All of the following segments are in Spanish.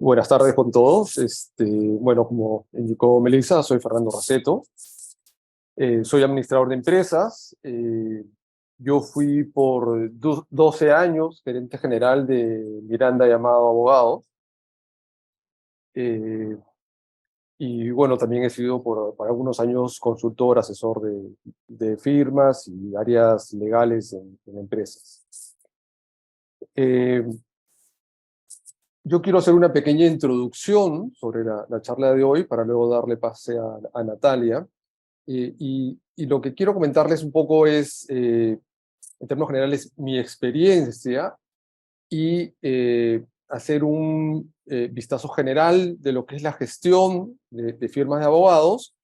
Buenas tardes con todos. Bueno, como indicó Melissa, soy Fernando Raceto. Soy administrador de empresas. Yo fui por 12 años gerente general de Miranda Llamado Abogados. Eh, y bueno, también he sido por algunos años consultor, asesor de firmas y áreas legales en empresas. Eh, Yo quiero hacer una pequeña introducción sobre la charla de hoy para luego darle pase a Natalia. Y lo que quiero comentarles un poco es, en términos generales, mi experiencia y hacer un vistazo general de lo que es la gestión de firmas de abogados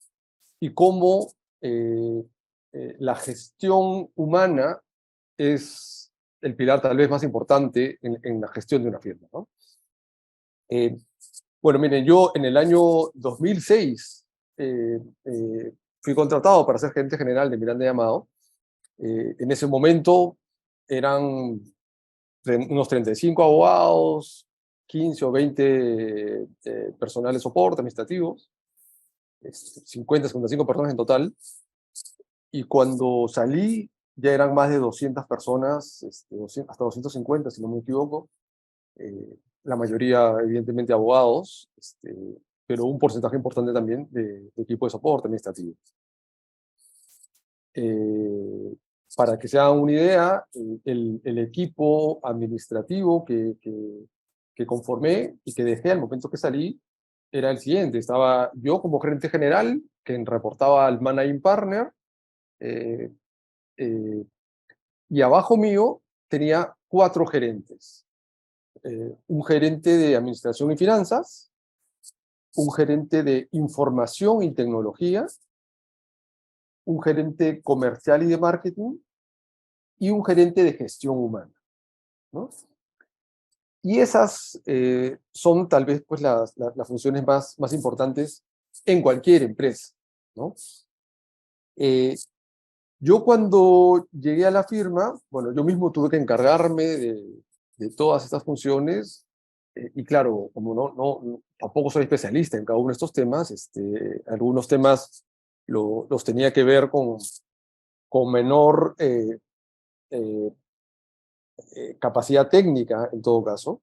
y cómo la gestión humana es el pilar tal vez más importante en la gestión de una firma, ¿no? Eh, bueno, miren, yo en el año 2006 fui contratado para ser gerente general de Miranda y Amado. En ese momento eran unos 35 abogados, 15 o 20 personal de soporte administrativos, 50, 55 personas en total. Y cuando salí ya eran más de 200 personas, 200, hasta 250 si no me equivoco. La mayoría evidentemente abogados, pero un porcentaje importante también de equipo de soporte administrativo. Para que se hagan una idea, el equipo administrativo que conformé y que dejé al momento que salí era el siguiente. Estaba yo como gerente general, que reportaba al managing partner, eh, eh, y abajo mío tenía 4 gerentes. Un gerente de administración y finanzas, un gerente de información y tecnología, un gerente comercial y de marketing y un gerente de gestión humana, ¿no? Y esas son tal vez pues, las funciones más importantes en cualquier empresa, ¿no? Eh, yo cuando llegué a la firma, bueno, yo mismo tuve que encargarme de todas estas funciones y claro, como tampoco soy especialista en cada uno de estos temas, algunos temas los tenía que ver con menor eh, capacidad técnica en todo caso,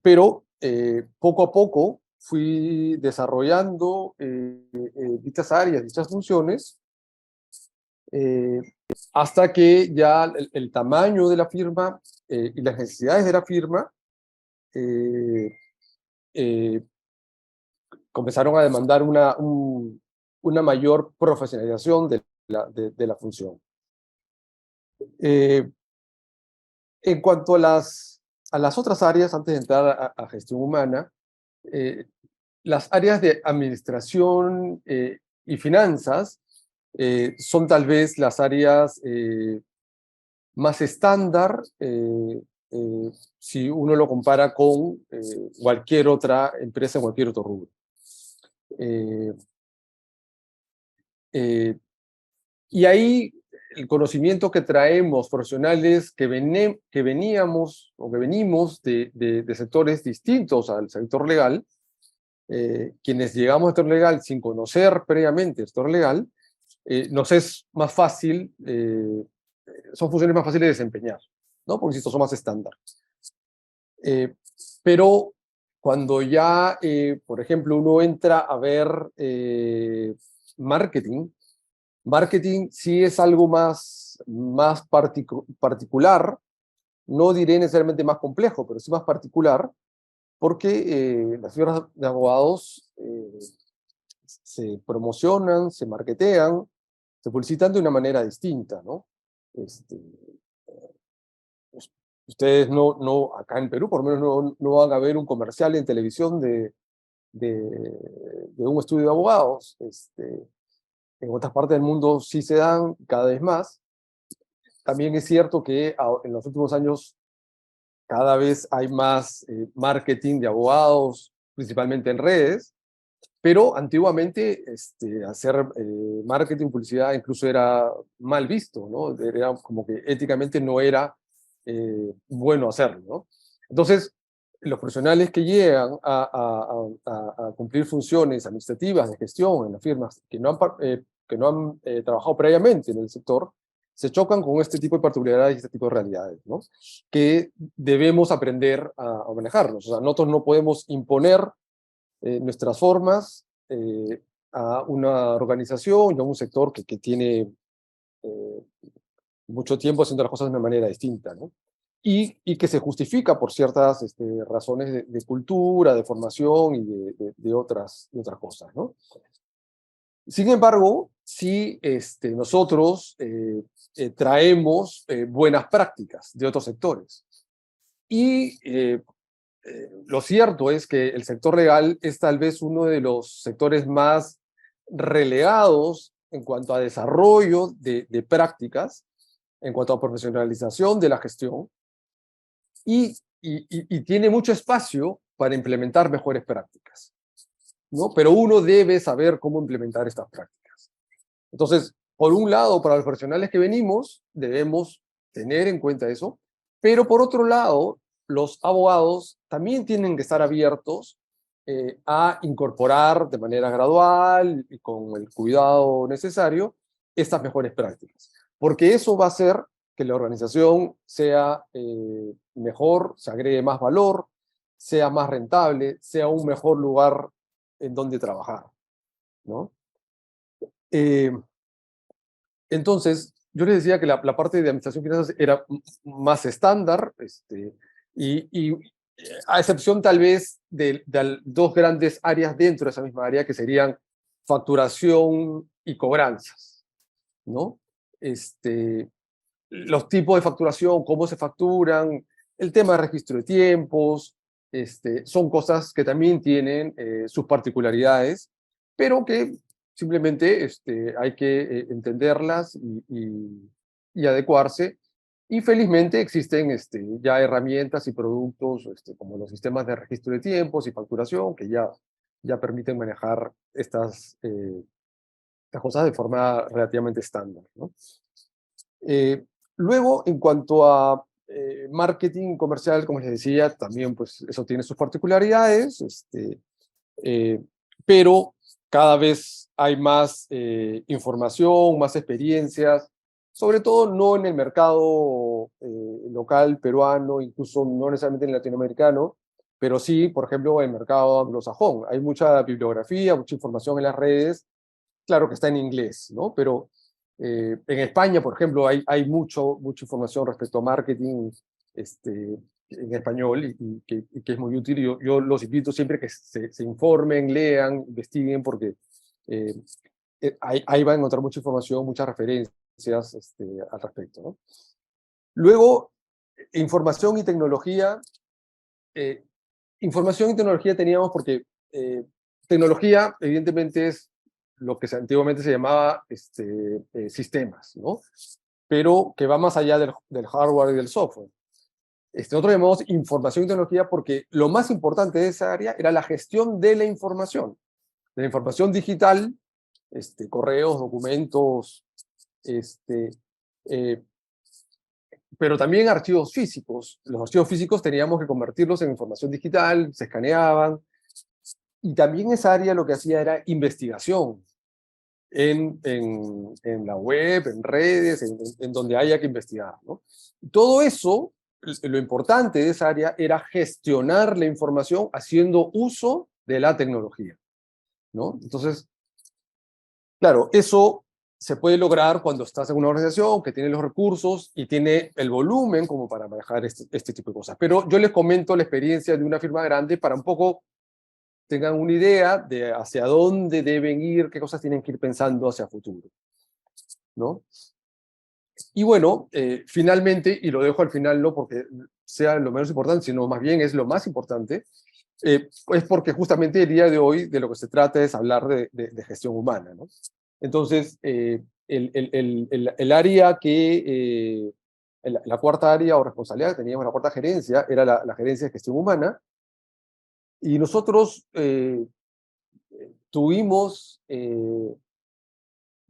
pero poco a poco fui desarrollando dichas áreas, dichas funciones, eh, hasta que ya el tamaño de la firma y las necesidades de la firma eh, eh, comenzaron a demandar una mayor profesionalización de la función. En cuanto a las otras áreas, antes de entrar a gestión humana, las áreas de administración y finanzas son tal vez las áreas más estándar si uno lo compara con cualquier otra empresa en cualquier otro rubro. Eh, eh, y ahí el conocimiento que traemos profesionales que veníamos o que venimos de sectores distintos al sector legal, quienes llegamos al sector legal sin conocer previamente el sector legal, nos es más fácil, son funciones más fáciles de desempeñar, ¿no? Porque estos son más estándar. Pero cuando ya, por ejemplo, uno entra a ver marketing, marketing sí es algo más particular, no diré necesariamente más complejo, pero sí más particular, porque las firmas de abogados se promocionan, se marketean, se publicitan de una manera distinta, ¿no? Este, ustedes acá en Perú, por lo menos no van a ver un comercial en televisión de un estudio de abogados. En otras partes del mundo sí se dan cada vez más. También es cierto que en los últimos años cada vez hay más marketing de abogados, principalmente en redes, pero antiguamente hacer marketing, publicidad incluso era mal visto, ¿no? Era como que éticamente no era bueno hacerlo, ¿no? Entonces, los profesionales que llegan a cumplir funciones administrativas de gestión en las firmas que no han trabajado previamente en el sector, se chocan con este tipo de particularidades y este tipo de realidades, ¿no? Que debemos aprender a manejarlos. O sea, nosotros no podemos imponer nuestras formas a una organización y a un sector que tiene eh, mucho tiempo haciendo las cosas de una manera distinta, ¿no? Y que se justifica por ciertas razones de cultura, de formación y de otras cosas, ¿no? Sin embargo, si nosotros traemos buenas prácticas de otros sectores y lo cierto es que el sector legal es tal vez uno de los sectores más relegados en cuanto a desarrollo de prácticas, en cuanto a profesionalización de la gestión, y tiene mucho espacio para implementar mejores prácticas, ¿no? Pero uno debe saber cómo implementar estas prácticas. Entonces, por un lado, para los profesionales que venimos, debemos tener en cuenta eso, pero por otro lado, los abogados también tienen que estar abiertos a incorporar de manera gradual y con el cuidado necesario estas mejores prácticas, porque eso va a hacer que la organización sea mejor, se agregue más valor, sea más rentable, sea un mejor lugar en donde trabajar, ¿no? Eh, entonces, yo les decía que la parte de administración de finanzas era más estándar, y a excepción tal vez de dos grandes áreas dentro de esa misma área, que serían facturación y cobranzas, ¿no? Los tipos de facturación, cómo se facturan, el tema de registro de tiempos, son cosas que también tienen sus particularidades, pero que simplemente hay que entenderlas y adecuarse. Y felizmente existen ya herramientas y productos como los sistemas de registro de tiempos y facturación que ya permiten manejar estas cosas de forma relativamente estándar, ¿no? Luego, en cuanto a marketing comercial, como les decía, también pues eso tiene sus particularidades, eh, pero cada vez hay más información, más experiencias, sobre todo no en el mercado local peruano, incluso no necesariamente en el latinoamericano, pero sí, por ejemplo, en el mercado anglosajón. Hay mucha bibliografía, mucha información en las redes, claro que está en inglés, ¿no? Pero en España, por ejemplo, hay mucha información respecto a marketing en español y que es muy útil. Yo los invito siempre a que se informen, lean, investiguen, porque eh, ahí van a encontrar mucha información, muchas referencias al respecto, ¿no? Luego, información y tecnología. eh, Información y tecnología teníamos porque tecnología, evidentemente, es lo que antiguamente se llamaba sistemas, ¿no? Pero que va más allá del hardware y del software. Nosotros llamamos información y tecnología porque lo más importante de esa área era la gestión de la información digital, correos, documentos, este, eh, pero también archivos físicos. Los archivos físicos teníamos que convertirlos en información digital, se escaneaban, y también esa área lo que hacía era investigación en la web, en redes, en donde haya que investigar, ¿no? Todo eso, lo importante de esa área era gestionar la información haciendo uso de la tecnología, ¿no? Entonces, claro, eso se puede lograr cuando estás en una organización que tiene los recursos y tiene el volumen como para manejar este tipo de cosas. Pero yo les comento la experiencia de una firma grande para un poco tengan una idea de hacia dónde deben ir, qué cosas tienen que ir pensando hacia futuro, ¿no? Y bueno, finalmente, y lo dejo al final no porque sea lo menos importante, sino más bien es lo más importante, es porque justamente el día de hoy de lo que se trata es hablar de gestión humana, ¿no? Entonces, el área la cuarta área o responsabilidad que teníamos, la cuarta gerencia, era la gerencia de gestión humana, y nosotros tuvimos,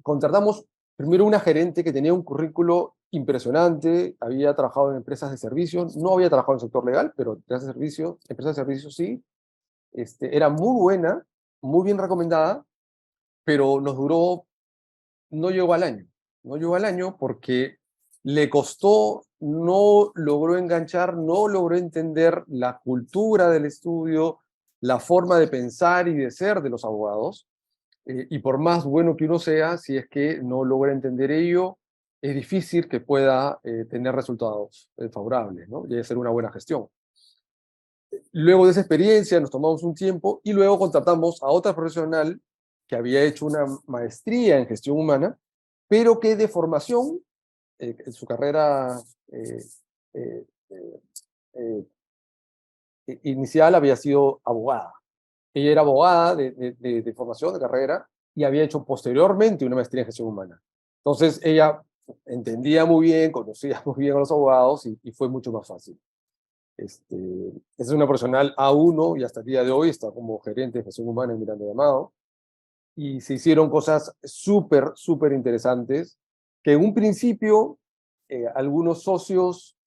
contratamos primero una gerente que tenía un currículo impresionante, había trabajado en empresas de servicios, no había trabajado en el sector legal, pero empresas de servicios sí. Era muy buena, muy bien recomendada, pero no llegó al año. No llegó al año porque le costó, no logró enganchar, no logró entender la cultura del estudio, la forma de pensar y de ser de los abogados. Y por más bueno que uno sea, si es que no logra entender ello, es difícil que pueda tener resultados favorables, ¿no? Y hacer una buena gestión. Luego de esa experiencia nos tomamos un tiempo y luego contratamos a otra profesional que había hecho una maestría en gestión humana, pero que de formación, en su carrera eh, eh, eh, inicial había sido abogada. Ella era abogada de formación, de carrera, y había hecho posteriormente una maestría en gestión humana. Entonces ella entendía muy bien, conocía muy bien a los abogados y fue mucho más fácil. Es una profesional A1 y hasta el día de hoy está como gerente de gestión humana en Miranda de Amado. Y se hicieron cosas súper, súper interesantes que en un principio algunos socios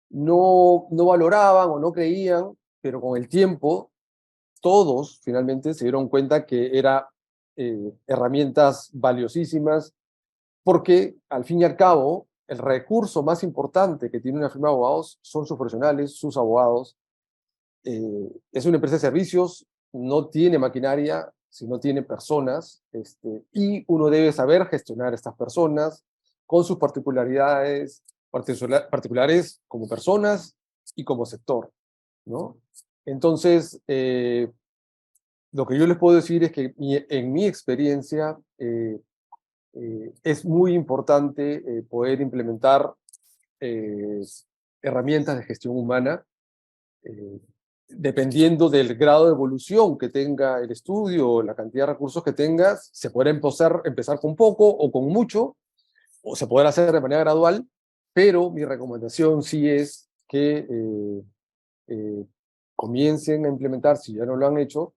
no valoraban o no creían, pero con el tiempo todos finalmente se dieron cuenta que eran herramientas valiosísimas porque al fin y al cabo el recurso más importante que tiene una firma de abogados son sus profesionales, sus abogados. Es una empresa de servicios, no tiene maquinaria, sino tiene personas, y uno debe saber gestionar estas personas con sus particularidades, particulares como personas y como sector, ¿no? Entonces, lo que yo les puedo decir es que en mi experiencia es muy importante poder implementar eh, herramientas de gestión humana eh, dependiendo del grado de evolución que tenga el estudio, la cantidad de recursos que tengas, se puede empezar con poco o con mucho, o se podrá hacer de manera gradual, pero mi recomendación sí es que eh, comiencen a implementar, si ya no lo han hecho,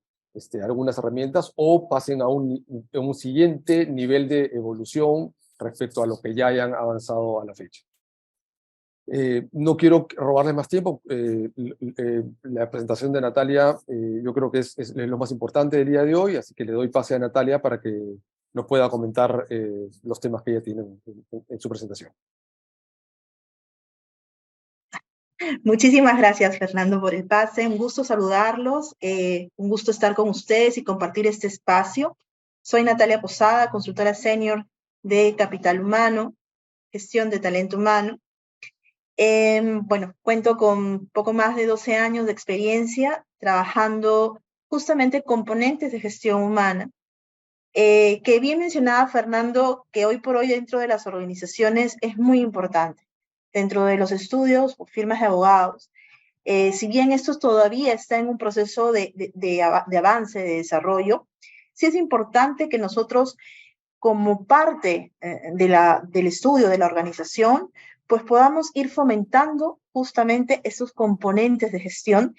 algunas herramientas o pasen a un siguiente nivel de evolución respecto a lo que ya hayan avanzado a la fecha. No quiero robarles más tiempo. La presentación de Natalia yo creo que es lo más importante del día de hoy, así que le doy pase a Natalia para que nos pueda comentar los temas que ella tiene en su presentación. Muchísimas gracias, Fernando, por el pase. Un gusto saludarlos, un gusto estar con ustedes y compartir este espacio. Soy Natalia Posada, consultora senior de Capital Humano, Gestión de Talento Humano. Bueno, cuento con poco más de 12 años de experiencia trabajando justamente componentes de gestión humana, que bien mencionaba Fernando, que hoy por hoy dentro de las organizaciones es muy importante, dentro de los estudios o firmas de abogados. Si bien esto todavía está en un proceso de avance, de desarrollo, sí es importante que nosotros, como parte del estudio de la organización, pues podamos ir fomentando justamente esos componentes de gestión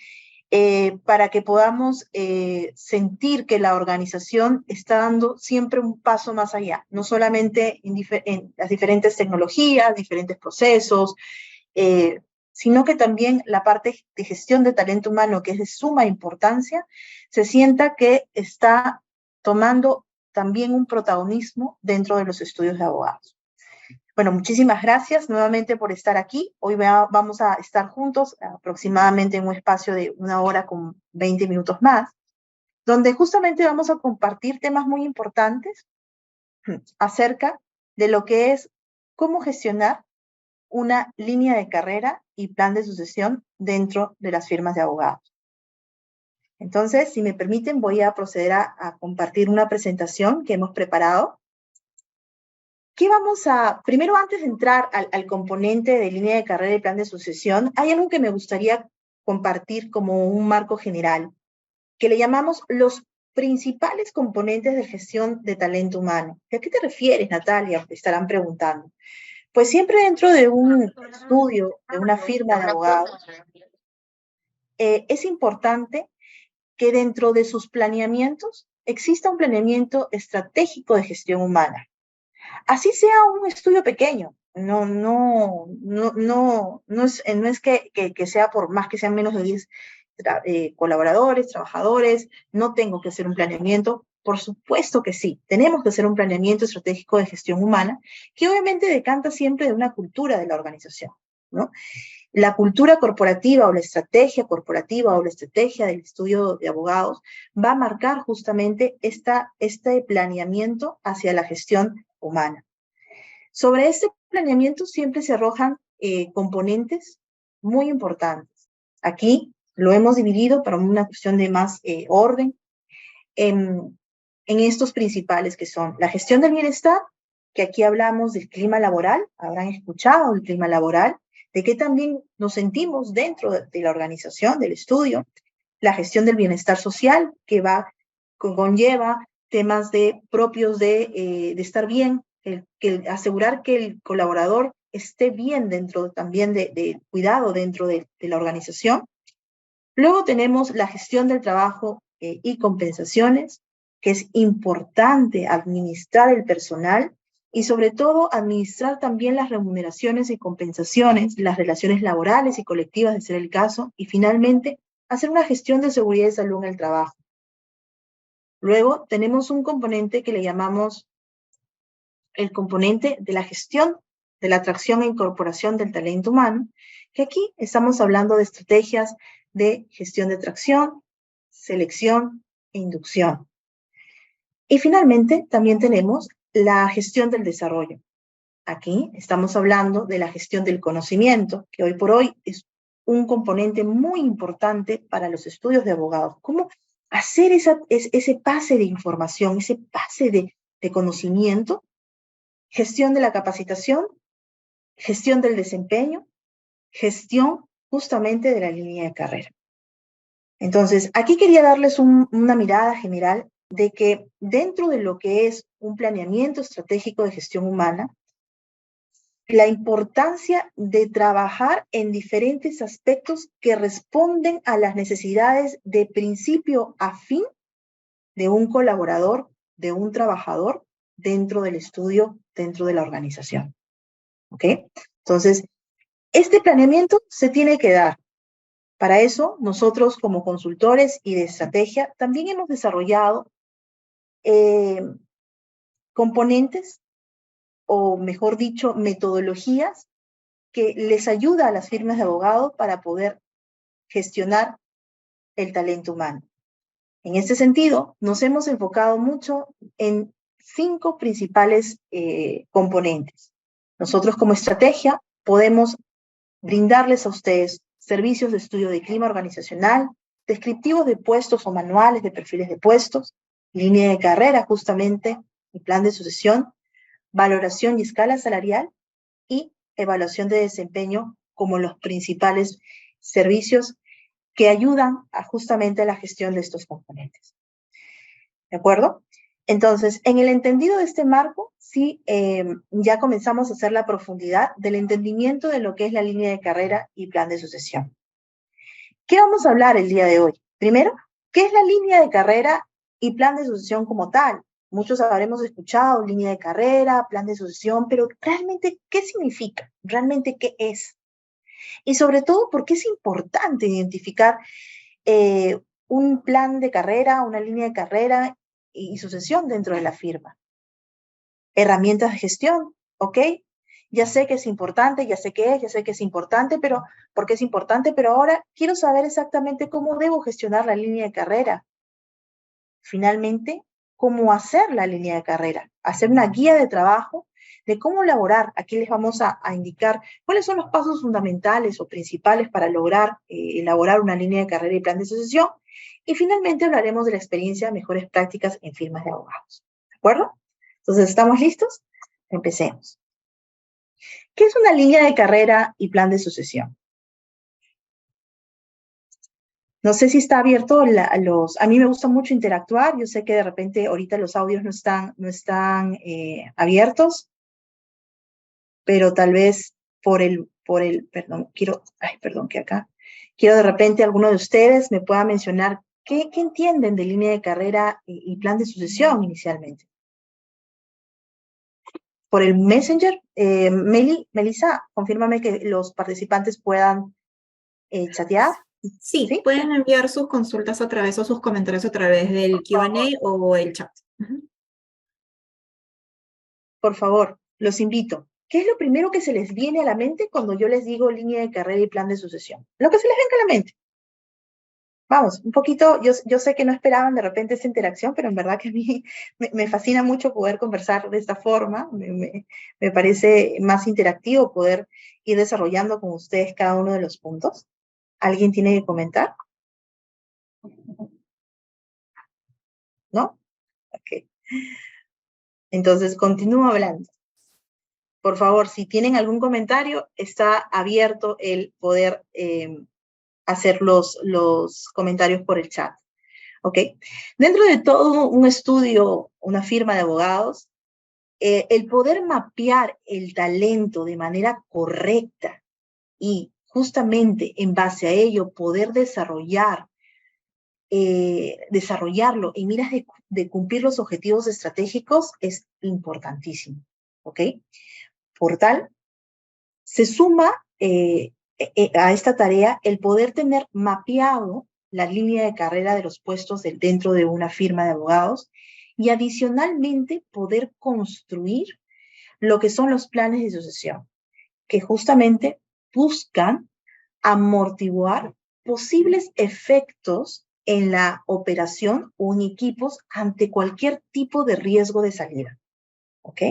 para que podamos sentir que la organización está dando siempre un paso más allá, no solamente en las diferentes tecnologías, diferentes procesos, sino que también la parte de gestión de talento humano, que es de suma importancia, se sienta que está tomando también un protagonismo dentro de los estudios de abogados. Bueno, muchísimas gracias nuevamente por estar aquí. Hoy vamos a estar juntos aproximadamente en un espacio de 1 hora con 20 minutos más, donde justamente vamos a compartir temas muy importantes acerca de lo que es cómo gestionar una línea de carrera y plan de sucesión dentro de las firmas de abogados. Entonces, si me permiten, voy a proceder a compartir una presentación que hemos preparado. ¿Qué vamos a, primero antes de entrar al componente de línea de carrera y plan de sucesión, hay algo que me gustaría compartir como un marco general, que le llamamos los principales componentes de gestión de talento humano. ¿A qué te refieres, Natalia? Te estarán preguntando. Pues siempre dentro de un estudio, de una firma de abogados, es importante que dentro de sus planeamientos exista un planeamiento estratégico de gestión humana. Así sea un estudio pequeño, no es que sea por más que sean menos de 10 colaboradores, trabajadores, no tengo que hacer un planeamiento. Por supuesto que sí, tenemos que hacer un planeamiento estratégico de gestión humana, que obviamente decanta siempre de una cultura de la organización, ¿no? La cultura corporativa o la estrategia corporativa o la estrategia del estudio de abogados va a marcar justamente este planeamiento hacia la gestión humana. Sobre este planeamiento siempre se arrojan componentes muy importantes. Aquí lo hemos dividido para una cuestión de más orden en estos principales que son la gestión del bienestar, que aquí hablamos del clima laboral, habrán escuchado el clima laboral, de qué también nos sentimos dentro de la organización, del estudio, la gestión del bienestar social, que conlleva temas propios de estar bien, asegurar que el colaborador esté bien dentro también de cuidado dentro de la organización. Luego tenemos la gestión del trabajo y compensaciones, que es importante administrar el personal y sobre todo administrar también las remuneraciones y compensaciones, las relaciones laborales y colectivas de ser el caso, y finalmente hacer una gestión de seguridad y salud en el trabajo. Luego tenemos un componente que le llamamos el componente de la gestión de la atracción e incorporación del talento humano, que aquí estamos hablando de estrategias de gestión de atracción, selección e inducción. Y finalmente también tenemos la gestión del desarrollo. Aquí estamos hablando de la gestión del conocimiento, que hoy por hoy es un componente muy importante para los estudios de abogados. ¿Cómo hacer ese pase de información, ese pase de conocimiento? Gestión de la capacitación, gestión del desempeño, gestión justamente de la línea de carrera. Entonces, aquí quería darles una mirada general de que dentro de lo que es un planeamiento estratégico de gestión humana, la importancia de trabajar en diferentes aspectos que responden a las necesidades de principio a fin de un colaborador, de un trabajador dentro del estudio, dentro de la organización. ¿Ok? Entonces, este planeamiento se tiene que dar. Para eso, nosotros como consultores y de estrategia también hemos desarrollado componentes, o mejor dicho, metodologías que les ayuda a las firmas de abogados para poder gestionar el talento humano. En este sentido, nos hemos enfocado mucho en 5 principales componentes. Nosotros como estrategia podemos brindarles a ustedes servicios de estudio de clima organizacional, descriptivos de puestos o manuales de perfiles de puestos, línea de carrera justamente, y plan de sucesión, valoración y escala salarial y evaluación de desempeño como los principales servicios que ayudan justamente a la gestión de estos componentes. ¿De acuerdo? Entonces, en el entendido de este marco, sí, ya comenzamos a hacer la profundidad del entendimiento de lo que es la línea de carrera y plan de sucesión. ¿Qué vamos a hablar el día de hoy? Primero, ¿qué es la línea de carrera y plan de sucesión como tal? Muchos habremos escuchado línea de carrera, plan de sucesión, pero realmente, ¿qué significa? ¿Realmente qué es? Y sobre todo, ¿por qué es importante identificar un plan de carrera, una línea de carrera y sucesión dentro de la firma? Herramientas de gestión, ¿ok? Ya sé que es importante, ya sé qué es, ya sé que es importante, pero ¿por qué es importante? Pero ahora quiero saber exactamente cómo debo gestionar la línea de carrera. Finalmente, cómo hacer la línea de carrera, hacer una guía de trabajo de cómo elaborar. Aquí les vamos a indicar cuáles son los pasos fundamentales o principales para lograr elaborar una línea de carrera y plan de sucesión. Y finalmente hablaremos de la experiencia de mejores prácticas en firmas de abogados. ¿De acuerdo? Entonces, ¿estamos listos? Empecemos. ¿Qué es una línea de carrera y plan de sucesión? No sé si está abierto a mí me gusta mucho interactuar. Yo sé que de repente ahorita los audios no están abiertos, pero tal vez perdón, quiero de repente alguno de ustedes me pueda mencionar qué entienden de línea de carrera y plan de sucesión inicialmente. por el Messenger. Melissa, confírmame que los participantes puedan chatear. Sí, ¿sí? Pueden enviar sus consultas a través o sus comentarios a través del Q&A o el chat. Por favor, los invito. ¿Qué es lo primero que se les viene a la mente cuando yo les digo línea de carrera y plan de sucesión? Lo que se les venga a la mente. Vamos, un poquito, yo sé que no esperaban de repente esa interacción, pero en verdad que a mí me fascina mucho poder conversar de esta forma. Me parece más interactivo poder ir desarrollando con ustedes cada uno de los puntos. ¿Alguien tiene que comentar? ¿No? Ok. Entonces, continúo hablando. Por favor, si tienen algún comentario, está abierto el poder hacer los comentarios por el chat. ¿Ok? Dentro de todo un estudio, una firma de abogados, el poder mapear el talento de manera correcta y justamente en base a ello poder desarrollarlo en miras de cumplir los objetivos estratégicos es importantísimo. ¿Ok? Por tal, se suma a esta tarea el poder tener mapeado la línea de carrera de los puestos dentro de una firma de abogados y adicionalmente poder construir lo que son los planes de sucesión, que justamente buscan amortiguar posibles efectos en la operación o en equipos ante cualquier tipo de riesgo de salida. ¿Ok?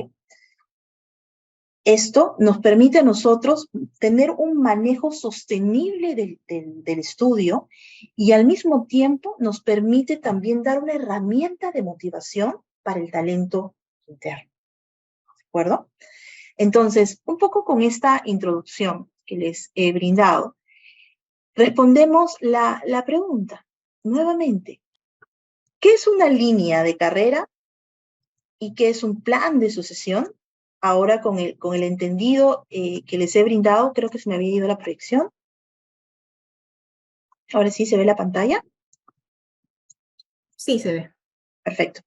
Esto nos permite a nosotros tener un manejo sostenible del estudio y al mismo tiempo nos permite también dar una herramienta de motivación para el talento interno. ¿De acuerdo? Entonces, un poco con esta introducción que les he brindado, respondemos la pregunta nuevamente. ¿Qué es una línea de carrera y qué es un plan de sucesión? Ahora con el entendido que les he brindado, creo que se me había ido la proyección. Ahora sí se ve la pantalla. Sí, se ve. Perfecto.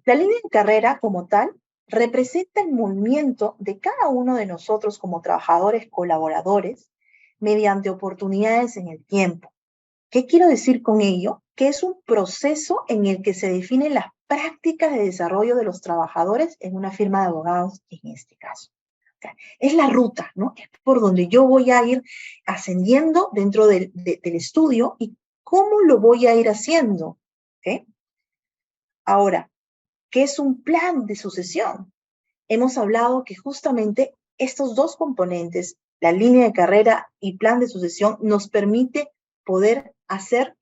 La línea de carrera como tal representa el movimiento de cada uno de nosotros como trabajadores colaboradores mediante oportunidades en el tiempo. ¿Qué quiero decir con ello? Que es un proceso en el que se definen las prácticas de desarrollo de los trabajadores en una firma de abogados, en este caso. O sea, es la ruta, ¿no? Es por donde yo voy a ir ascendiendo dentro del estudio y cómo lo voy a ir haciendo. ¿Okay? Ahora, ¿qué es un plan de sucesión? Hemos hablado que justamente estos dos componentes, la línea de carrera y plan de sucesión, nos permite poder hacer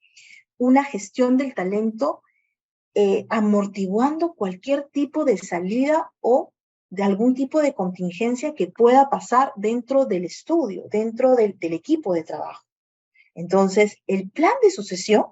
una gestión del talento amortiguando cualquier tipo de salida o de algún tipo de contingencia que pueda pasar dentro del estudio, dentro del equipo de trabajo. Entonces, el plan de sucesión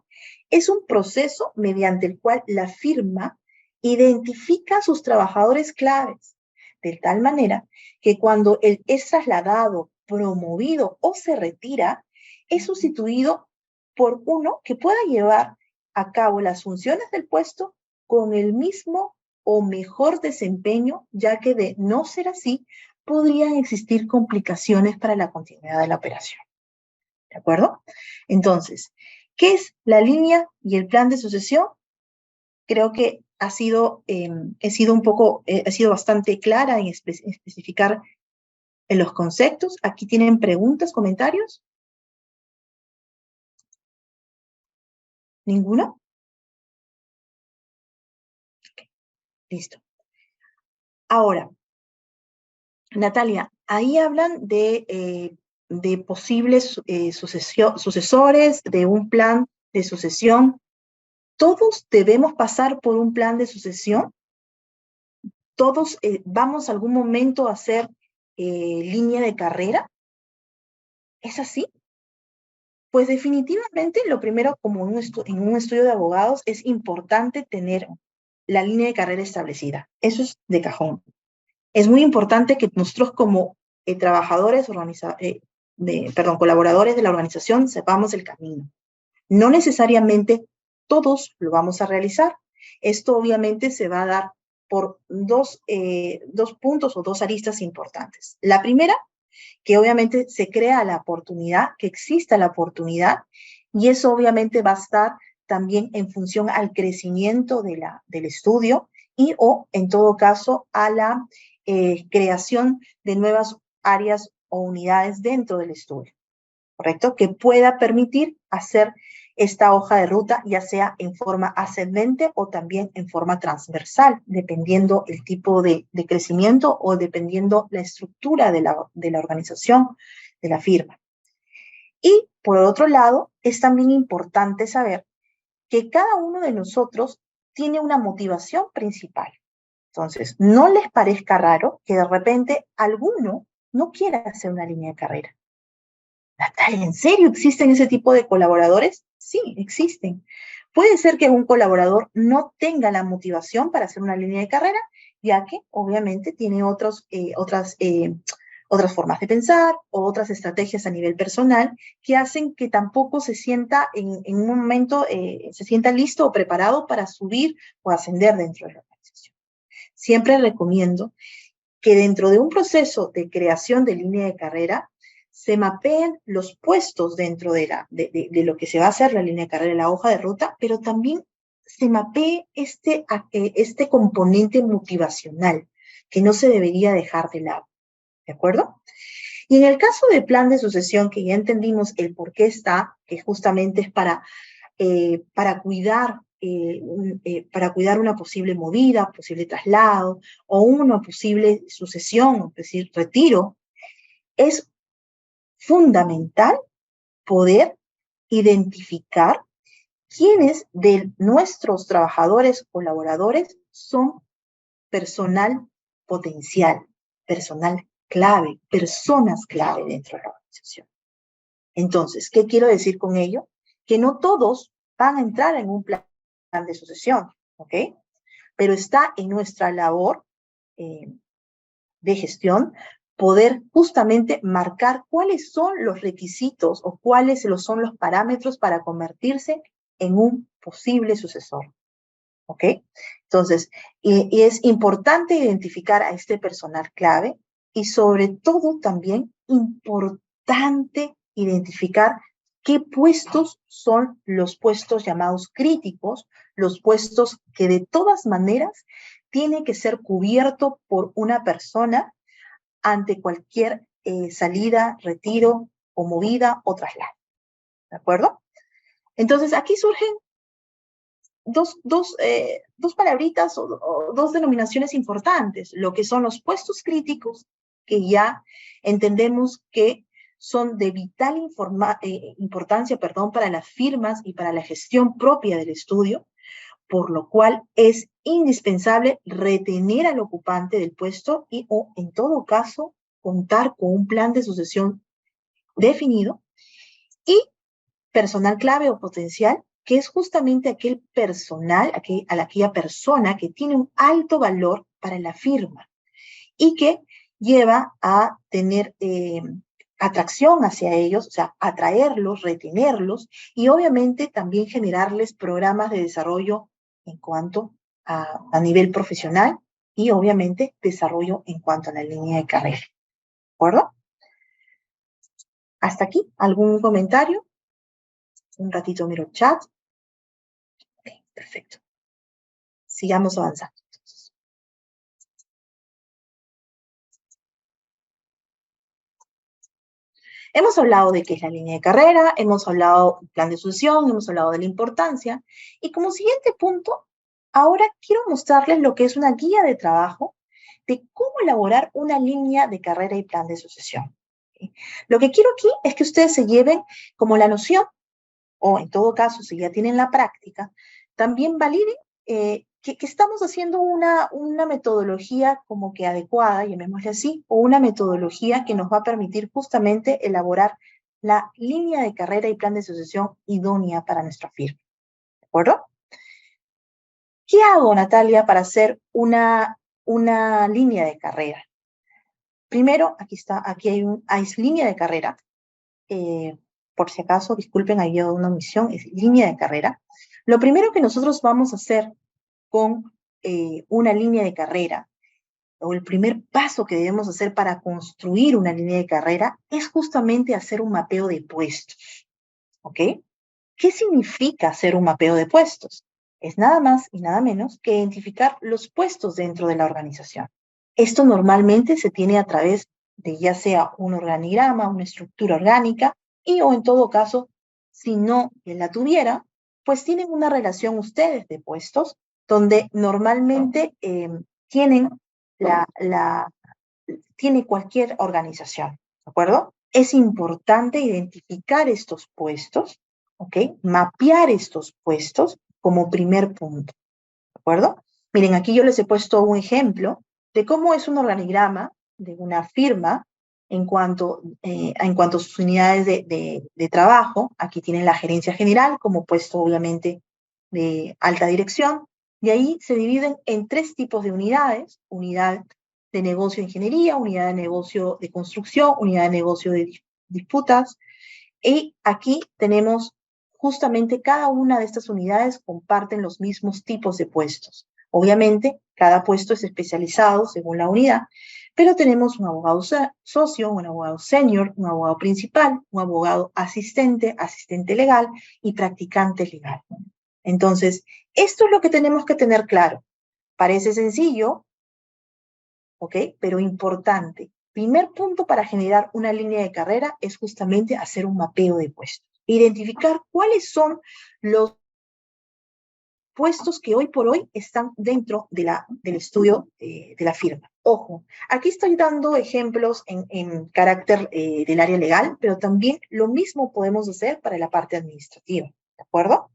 es un proceso mediante el cual la firma identifica a sus trabajadores claves, de tal manera que cuando él es trasladado, promovido o se retira, es sustituido por uno que pueda llevar a cabo las funciones del puesto con el mismo o mejor desempeño, ya que de no ser así, podrían existir complicaciones para la continuidad de la operación. ¿De acuerdo? Entonces, ¿qué es la línea y el plan de sucesión? Creo que he sido bastante clara en especificar en los conceptos. Aquí tienen preguntas, comentarios. ¿Ninguno? Okay. Listo. Ahora, Natalia, ahí hablan de posibles sucesores, de un plan de sucesión. ¿Todos debemos pasar por un plan de sucesión? ¿Todos vamos a algún momento a hacer línea de carrera? ¿Es así? Pues definitivamente lo primero, como en un estudio de abogados, es importante tener la línea de carrera establecida. Eso es de cajón. Es muy importante que nosotros como trabajadores, colaboradores de la organización, sepamos el camino. No necesariamente todos lo vamos a realizar. Esto obviamente se va a dar por dos puntos o dos aristas importantes. La primera, que obviamente se crea la oportunidad, que exista la oportunidad, y eso obviamente va a estar también en función al crecimiento del estudio y o, en todo caso, a la creación de nuevas áreas o unidades dentro del estudio, ¿correcto? Que pueda permitir hacer esta hoja de ruta, ya sea en forma ascendente o también en forma transversal, dependiendo el tipo de crecimiento o dependiendo la estructura de la organización, de la firma. Y, por otro lado, es también importante saber que cada uno de nosotros tiene una motivación principal. Entonces, no les parezca raro que de repente alguno no quiera hacer una línea de carrera. Natalia, ¿en serio existen ese tipo de colaboradores? Sí, existen. Puede ser que un colaborador no tenga la motivación para hacer una línea de carrera, ya que obviamente tiene otras formas de pensar o otras estrategias a nivel personal que hacen que tampoco se sienta en un momento, se sienta listo o preparado para subir o ascender dentro de la organización. Siempre recomiendo que dentro de un proceso de creación de línea de carrera se mapeen los puestos dentro de lo que se va a hacer la línea de carrera, la hoja de ruta, pero también se mapee este componente motivacional que no se debería dejar de lado, ¿de acuerdo? Y en el caso del plan de sucesión, que ya entendimos el por qué está, que justamente es para cuidar una posible movida, posible traslado o una posible sucesión, es decir, retiro, es fundamental poder identificar quiénes de nuestros trabajadores colaboradores son personal potencial, personal clave, personas clave dentro de la organización. Entonces, ¿qué quiero decir con ello? Que no todos van a entrar en un plan de sucesión, ¿ok? Pero está en nuestra labor de gestión poder justamente marcar cuáles son los requisitos o cuáles son los parámetros para convertirse en un posible sucesor, ¿ok? Entonces, y es importante identificar a este personal clave y sobre todo también importante identificar qué puestos son los puestos llamados críticos, los puestos que de todas maneras tiene que ser cubierto por una persona ante cualquier salida, retiro o movida o traslado. ¿De acuerdo? Entonces, aquí surgen dos palabritas o dos denominaciones importantes, lo que son los puestos críticos, que ya entendemos que son de vital importancia para las firmas y para la gestión propia del estudio, por lo cual es indispensable retener al ocupante del puesto y, o en todo caso, contar con un plan de sucesión definido, y personal clave o potencial, que es justamente aquel personal, aquella persona que tiene un alto valor para la firma y que lleva a tener atracción hacia ellos, o sea, atraerlos, retenerlos y obviamente también generarles programas de desarrollo en cuanto a nivel profesional y obviamente desarrollo en cuanto a la línea de carrera. ¿De acuerdo? Hasta aquí, ¿algún comentario? Un ratito miro el chat. Ok, perfecto. Sigamos avanzando. Hemos hablado de qué es la línea de carrera, hemos hablado del plan de sucesión, hemos hablado de la importancia. Y como siguiente punto, ahora quiero mostrarles lo que es una guía de trabajo de cómo elaborar una línea de carrera y plan de sucesión. ¿Sí? Lo que quiero aquí es que ustedes se lleven como la noción, o en todo caso, si ya tienen la práctica, también validen que estamos haciendo una metodología como que adecuada, llamémosle así, o una metodología que nos va a permitir justamente elaborar la línea de carrera y plan de sucesión idónea para nuestra firma. ¿De acuerdo? ¿Qué hago, Natalia, para hacer una línea de carrera? Primero, aquí hay línea de carrera. Por si acaso, disculpen, había una omisión, es línea de carrera. Lo primero que nosotros vamos a hacer con una línea de carrera, o el primer paso que debemos hacer para construir una línea de carrera, es justamente hacer un mapeo de puestos, ¿ok? ¿Qué significa hacer un mapeo de puestos? Es nada más y nada menos que identificar los puestos dentro de la organización. Esto normalmente se tiene a través de ya sea un organigrama, una estructura orgánica, y o en todo caso, si no la tuviera, pues tienen una relación ustedes de puestos, donde normalmente tienen tiene cualquier organización, ¿de acuerdo? Es importante identificar estos puestos, ¿ok? Mapear estos puestos como primer punto, ¿de acuerdo? Miren, aquí yo les he puesto un ejemplo de cómo es un organigrama de una firma en cuanto a sus unidades de trabajo. Aquí tienen la gerencia general como puesto, obviamente, de alta dirección. De ahí se dividen en 3 tipos de unidades: unidad de negocio de ingeniería, unidad de negocio de construcción, unidad de negocio de disputas. Y aquí tenemos justamente cada una de estas unidades comparten los mismos tipos de puestos. Obviamente, cada puesto es especializado según la unidad, pero tenemos un abogado socio, un abogado senior, un abogado principal, un abogado asistente, asistente legal y practicante legal. Entonces, esto es lo que tenemos que tener claro. Parece sencillo, ¿ok? Pero importante. Primer punto para generar una línea de carrera es justamente hacer un mapeo de puestos. Identificar cuáles son los puestos que hoy por hoy están dentro del estudio de la firma. Ojo, aquí estoy dando ejemplos en carácter del área legal, pero también lo mismo podemos hacer para la parte administrativa, ¿de acuerdo?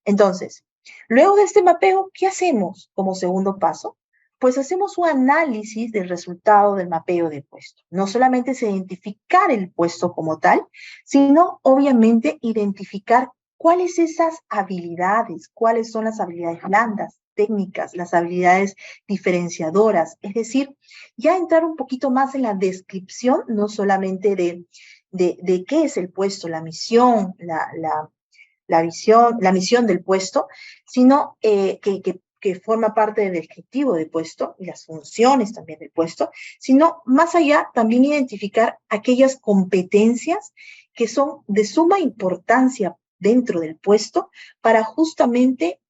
Entonces, luego de este mapeo, ¿qué hacemos como segundo paso? Pues hacemos un análisis del resultado del mapeo de puesto. No solamente es identificar el puesto como tal, sino obviamente identificar cuáles esas habilidades, cuáles son las habilidades blandas, técnicas, las habilidades diferenciadoras. Es decir, ya entrar un poquito más en la descripción, no solamente de qué es el puesto, la misión, la misión del puesto, sino que forma parte del descriptivo del puesto y las funciones también del puesto, sino más allá también identificar aquellas competencias que son de suma importancia dentro del puesto para justamente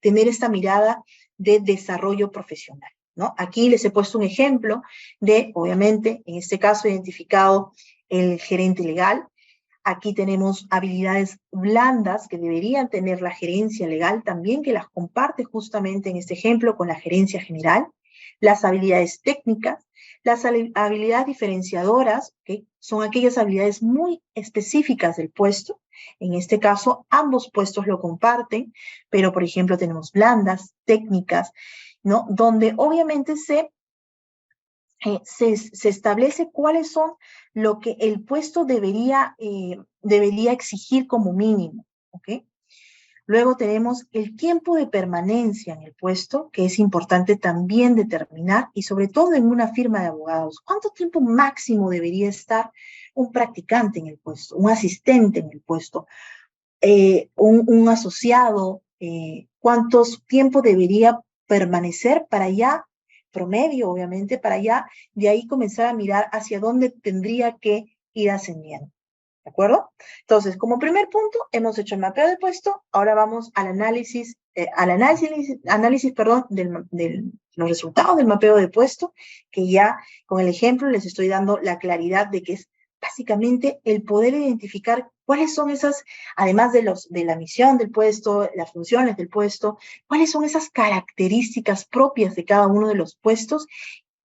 tener esta mirada de desarrollo profesional, ¿no? Aquí les he puesto un ejemplo de, obviamente, en este caso identificado el gerente legal. Aquí tenemos habilidades blandas que deberían tener la gerencia legal también, que las comparte justamente en este ejemplo con la gerencia general. Las habilidades técnicas, las habilidades diferenciadoras, ¿okay? Son aquellas habilidades muy específicas del puesto. En este caso, ambos puestos lo comparten, pero por ejemplo tenemos blandas, técnicas, ¿no? Donde obviamente se establece cuáles son lo que el puesto debería exigir como mínimo, ¿ok? Luego tenemos el tiempo de permanencia en el puesto, que es importante también determinar, y sobre todo en una firma de abogados. ¿Cuánto tiempo máximo debería estar un practicante en el puesto, un asistente en el puesto, un asociado? ¿Cuánto tiempo debería permanecer para ya promedio, obviamente, para ya de ahí comenzar a mirar hacia dónde tendría que ir ascendiendo? ¿De acuerdo? Entonces, como primer punto, hemos hecho el mapeo de puesto. Ahora vamos al análisis, perdón, de los resultados del mapeo de puesto, que ya con el ejemplo les estoy dando la claridad de que es básicamente el poder identificar cuáles son esas, además de la misión del puesto, las funciones del puesto, cuáles son esas características propias de cada uno de los puestos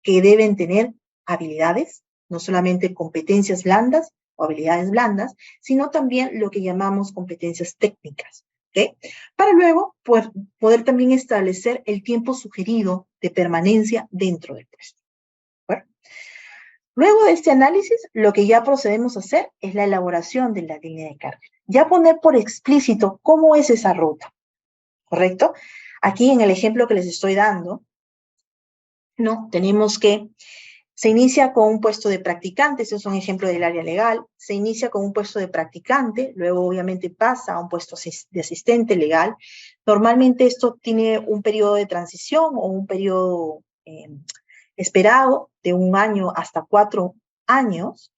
que deben tener habilidades, no solamente competencias blandas o habilidades blandas, sino también lo que llamamos competencias técnicas, ¿okay? Para luego poder también establecer el tiempo sugerido de permanencia dentro del puesto. Bueno, luego de este análisis, lo que ya procedemos a hacer es la elaboración de la línea de carrera. Ya poner por explícito cómo es esa ruta, ¿correcto? Aquí en el ejemplo que les estoy dando, ¿no? Tenemos que Se inicia con un puesto de practicante, ese es un ejemplo del área legal, se inicia con un puesto de practicante, luego obviamente pasa a un puesto de asistente legal. Normalmente esto tiene un periodo de transición o un periodo esperado de 1 año hasta 4 años.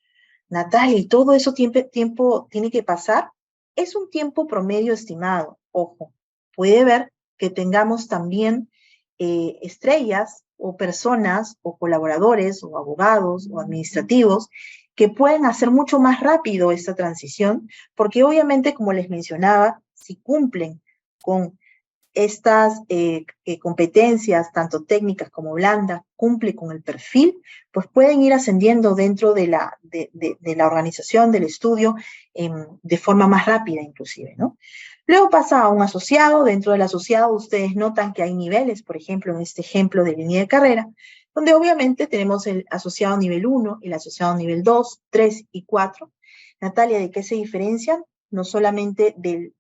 Natalia, ¿y todo eso tiempo tiene que pasar? Es un tiempo promedio estimado, ojo. Puede ver que tengamos también estrellas o personas o colaboradores o abogados o administrativos que pueden hacer mucho más rápido esta transición, porque obviamente, como les mencionaba, si cumplen con estas competencias, tanto técnicas como blandas, cumple con el perfil, pues pueden ir ascendiendo dentro de la organización, del estudio, de forma más rápida inclusive, ¿no? Luego pasa a un asociado. Dentro del asociado ustedes notan que hay niveles, por ejemplo, en este ejemplo de línea de carrera, donde obviamente tenemos el asociado nivel 1, el asociado nivel 2, 3 y 4. Natalia, ¿de qué se diferencian? No solamente de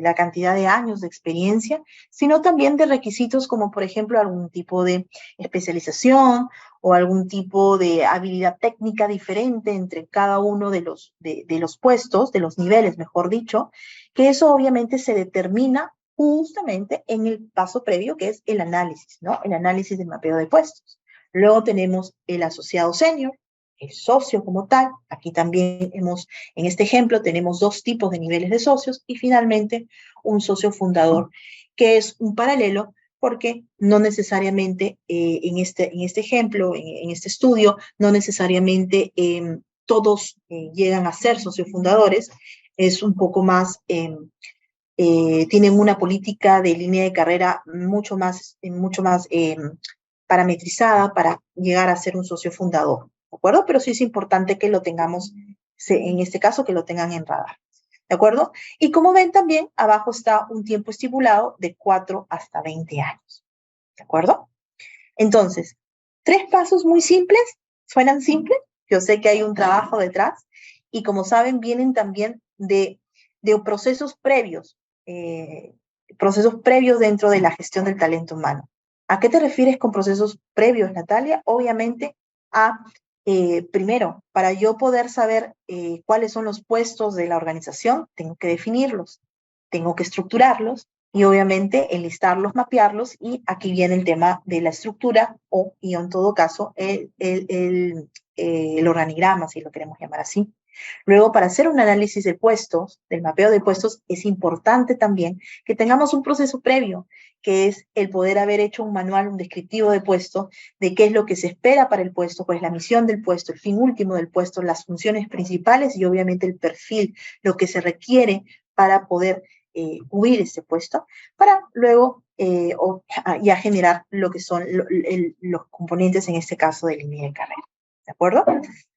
la cantidad de años de experiencia, sino también de requisitos como, por ejemplo, algún tipo de especialización o algún tipo de habilidad técnica diferente entre cada uno de los puestos, de los niveles, mejor dicho, que eso obviamente se determina justamente en el paso previo, que es el análisis, ¿no? El análisis del mapeo de puestos. Luego tenemos el asociado senior, el socio como tal. Aquí también en este ejemplo tenemos 2 tipos de niveles de socios y finalmente un socio fundador, que es un paralelo porque no necesariamente en este ejemplo, en este estudio, no necesariamente todos llegan a ser socios fundadores. Es un poco más, tienen una política de línea de carrera mucho más parametrizada para llegar a ser un socio fundador, ¿de acuerdo? Pero sí es importante que lo tengamos, en este caso, que lo tengan en radar, ¿de acuerdo? Y como ven también, abajo está un tiempo estipulado de 4 hasta 20 años, ¿de acuerdo? Entonces, 3 pasos muy simples, suenan simples, yo sé que hay un trabajo detrás, y como saben, vienen también de procesos previos dentro de la gestión del talento humano. ¿A qué te refieres con procesos previos, Natalia? Obviamente primero, para yo poder saber cuáles son los puestos de la organización, tengo que definirlos, tengo que estructurarlos y obviamente enlistarlos, mapearlos, y aquí viene el tema de la estructura y en todo caso el organigrama, si lo queremos llamar así. Luego, para hacer un análisis de puestos, del mapeo de puestos, es importante también que tengamos un proceso previo, que es el poder haber hecho un manual, un descriptivo de puesto, de qué es lo que se espera para el puesto, cuál es la misión del puesto, el fin último del puesto, las funciones principales y obviamente el perfil, lo que se requiere para poder cubrir ese puesto, para luego ya generar lo que son los componentes, en este caso, de línea de carrera. ¿De acuerdo?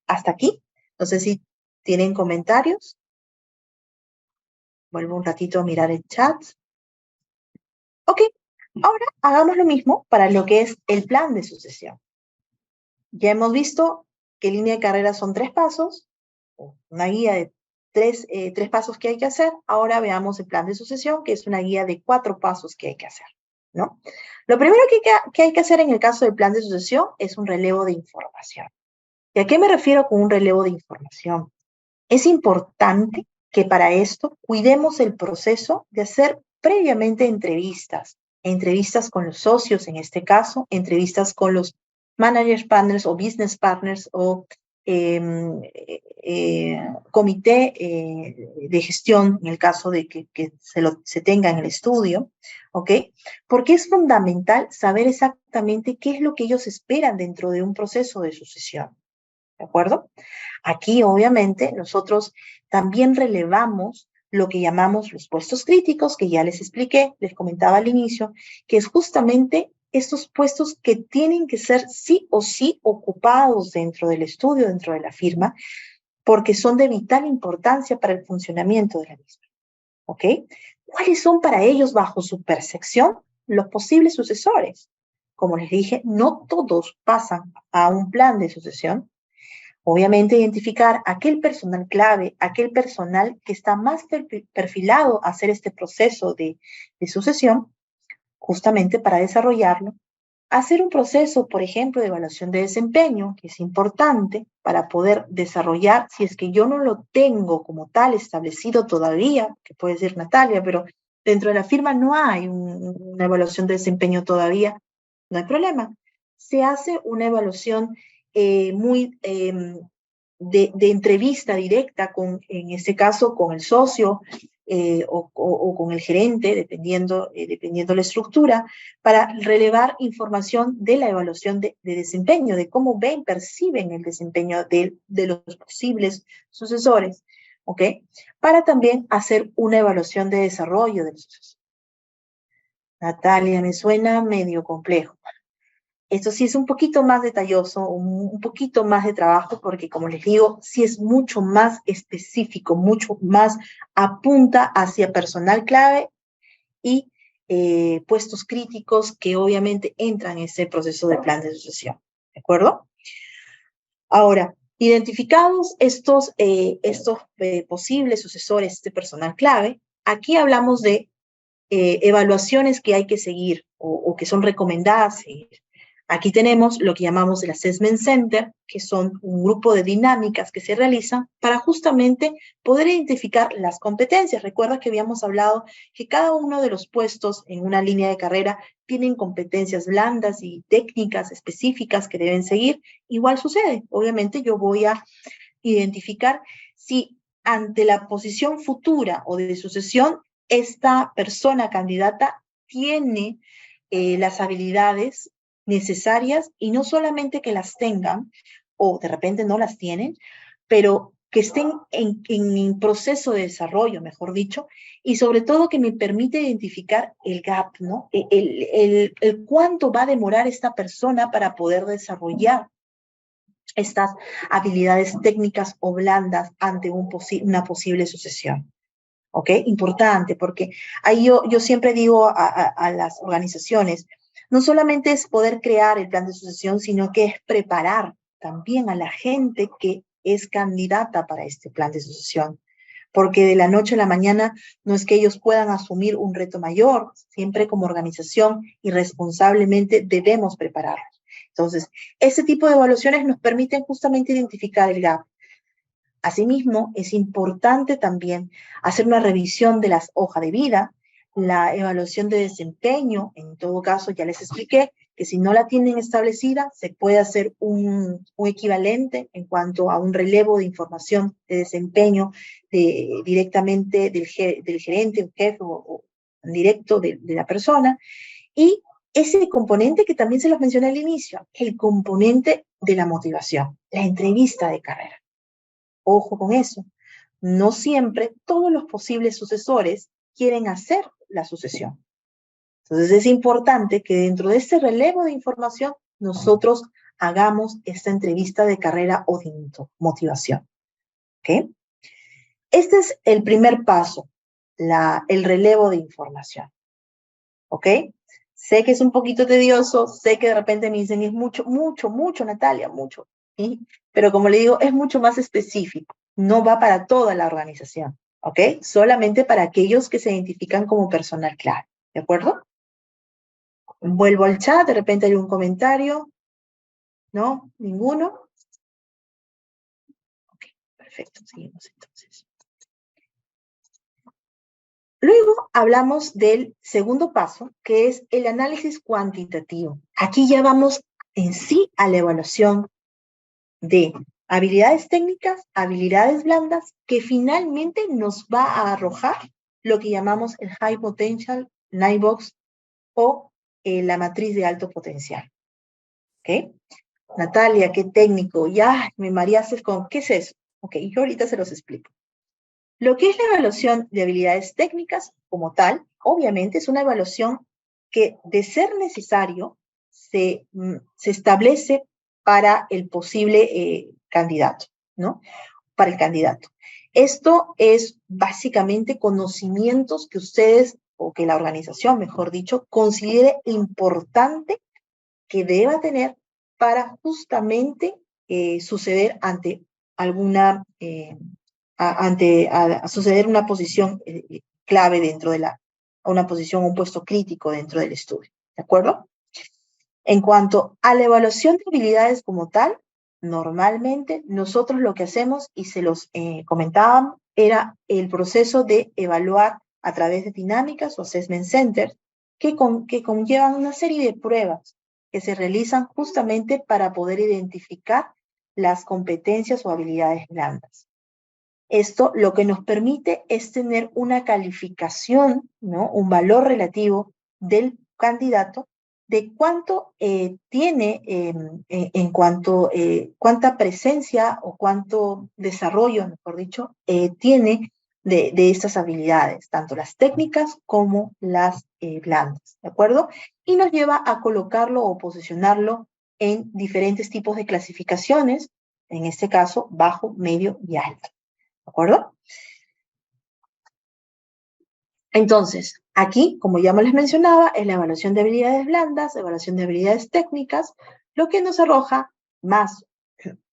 Hasta aquí. No sé si tienen comentarios. Vuelvo un ratito a mirar el chat. Ok, ahora hagamos lo mismo para lo que es el plan de sucesión. Ya hemos visto que línea de carrera son 3 pasos, una guía de 3 pasos que hay que hacer. Ahora veamos el plan de sucesión, que es una guía de 4 pasos que hay que hacer, ¿no? Lo primero que hay que hacer en el caso del plan de sucesión es un relevo de información. ¿Y a qué me refiero con un relevo de información? Es importante que para esto cuidemos el proceso de hacer previamente entrevistas con los socios, en este caso, entrevistas con los managers partners o business partners o comité de gestión, en el caso de que se tenga en el estudio, ¿ok? Porque es fundamental saber exactamente qué es lo que ellos esperan dentro de un proceso de sucesión, ¿de acuerdo? Aquí, obviamente, nosotros también relevamos lo que llamamos los puestos críticos, que ya les expliqué, les comentaba al inicio, que es justamente estos puestos que tienen que ser sí o sí ocupados dentro del estudio, dentro de la firma, porque son de vital importancia para el funcionamiento de la misma. ¿Ok? ¿Cuáles son para ellos, bajo su percepción, los posibles sucesores? Como les dije, no todos pasan a un plan de sucesión. Obviamente, identificar aquel personal clave, aquel personal que está más perfilado a hacer este proceso de sucesión, justamente para desarrollarlo, hacer un proceso, por ejemplo, de evaluación de desempeño, que es importante para poder desarrollar, si es que yo no lo tengo como tal establecido todavía, que puede ser Natalia, pero dentro de la firma no hay una evaluación de desempeño todavía, no hay problema. Se hace una evaluación de entrevista directa en este caso, con el socio o con el gerente, dependiendo la estructura, para relevar información de la evaluación de desempeño, de cómo ven, perciben el desempeño de los posibles sucesores, ¿ok? Para también hacer una evaluación de desarrollo del sucesor. Natalia, me suena medio complejo. Esto sí es un poquito más detalloso, un poquito más de trabajo, porque como les digo, sí es mucho más específico, mucho más apunta hacia personal clave y puestos críticos que obviamente entran en ese proceso de plan de sucesión. ¿De acuerdo? Ahora, identificados estos posibles sucesores de personal clave, aquí hablamos de evaluaciones que hay que seguir o que son recomendadas seguir. Aquí tenemos lo que llamamos el Assessment Center, que son un grupo de dinámicas que se realizan para justamente poder identificar las competencias. Recuerda que habíamos hablado que cada uno de los puestos en una línea de carrera tienen competencias blandas y técnicas específicas que deben seguir. Igual sucede. Obviamente yo voy a identificar si ante la posición futura o de sucesión, esta persona candidata tiene las habilidades necesarias y no solamente que las tengan o de repente no las tienen, pero que estén en proceso de desarrollo, mejor dicho, y sobre todo que me permite identificar el gap, ¿no? El cuánto va a demorar esta persona para poder desarrollar estas habilidades técnicas o blandas ante una posible sucesión. ¿Ok? Importante, porque ahí yo siempre digo a las organizaciones, no solamente es poder crear el plan de sucesión, sino que es preparar también a la gente que es candidata para este plan de sucesión. Porque de la noche a la mañana no es que ellos puedan asumir un reto mayor, siempre como organización y responsablemente debemos prepararlos. Entonces, este tipo de evaluaciones nos permiten justamente identificar el gap. Asimismo, es importante también hacer una revisión de las hojas de vida, la evaluación de desempeño. En todo caso, ya les expliqué que si no la tienen establecida, se puede hacer un equivalente en cuanto a un relevo de información de desempeño directamente del gerente, un jefe o directo de la persona. Y ese componente que también se los mencioné al inicio, el componente de la motivación, la entrevista de carrera. Ojo con eso. No siempre todos los posibles sucesores quieren hacer la sucesión. Entonces es importante que dentro de este relevo de información nosotros hagamos esta entrevista de carrera o de motivación. ¿Ok? Este es el primer paso, el relevo de información. ¿Ok? Sé que es un poquito tedioso, sé que de repente me dicen es mucho, Natalia, mucho. ¿Sí? Pero como le digo, es mucho más específico. No va para toda la organización, ¿ok? Solamente para aquellos que se identifican como personal clave, ¿de acuerdo? Vuelvo al chat, de repente hay un comentario. ¿No? ¿Ninguno? Ok, perfecto, seguimos entonces. Luego hablamos del segundo paso, que es el análisis cuantitativo. Aquí ya vamos en sí a la evaluación de habilidades técnicas, habilidades blandas, que finalmente nos va a arrojar lo que llamamos el High Potential Nightbox o la matriz de alto potencial. ¿Ok? Natalia, qué técnico, ya me mareaste con, ¿qué es eso? Ok, yo ahorita se los explico. Lo que es la evaluación de habilidades técnicas como tal, obviamente es una evaluación que, de ser necesario, se establece para el posible candidato, ¿no? Para el candidato. Esto es básicamente conocimientos que ustedes, o que la organización, mejor dicho, considere importante que deba tener para justamente suceder ante alguna, suceder una posición clave dentro de una posición, un puesto crítico dentro del estudio, ¿de acuerdo? En cuanto a la evaluación de habilidades como tal, normalmente nosotros lo que hacemos, y se los comentaban, era el proceso de evaluar a través de dinámicas o assessment centers que conllevan una serie de pruebas que se realizan justamente para poder identificar las competencias o habilidades blandas. Esto lo que nos permite es tener una calificación, ¿no? Un valor relativo del candidato de cuánto tiene en cuanto cuánta presencia o cuánto desarrollo, mejor dicho, tiene de estas habilidades, tanto las técnicas como las blandas, ¿de acuerdo? Y nos lleva a colocarlo o posicionarlo en diferentes tipos de clasificaciones, en este caso, bajo, medio y alto. ¿De acuerdo? Entonces, aquí, como ya me les mencionaba, es la evaluación de habilidades blandas, evaluación de habilidades técnicas, lo que nos arroja más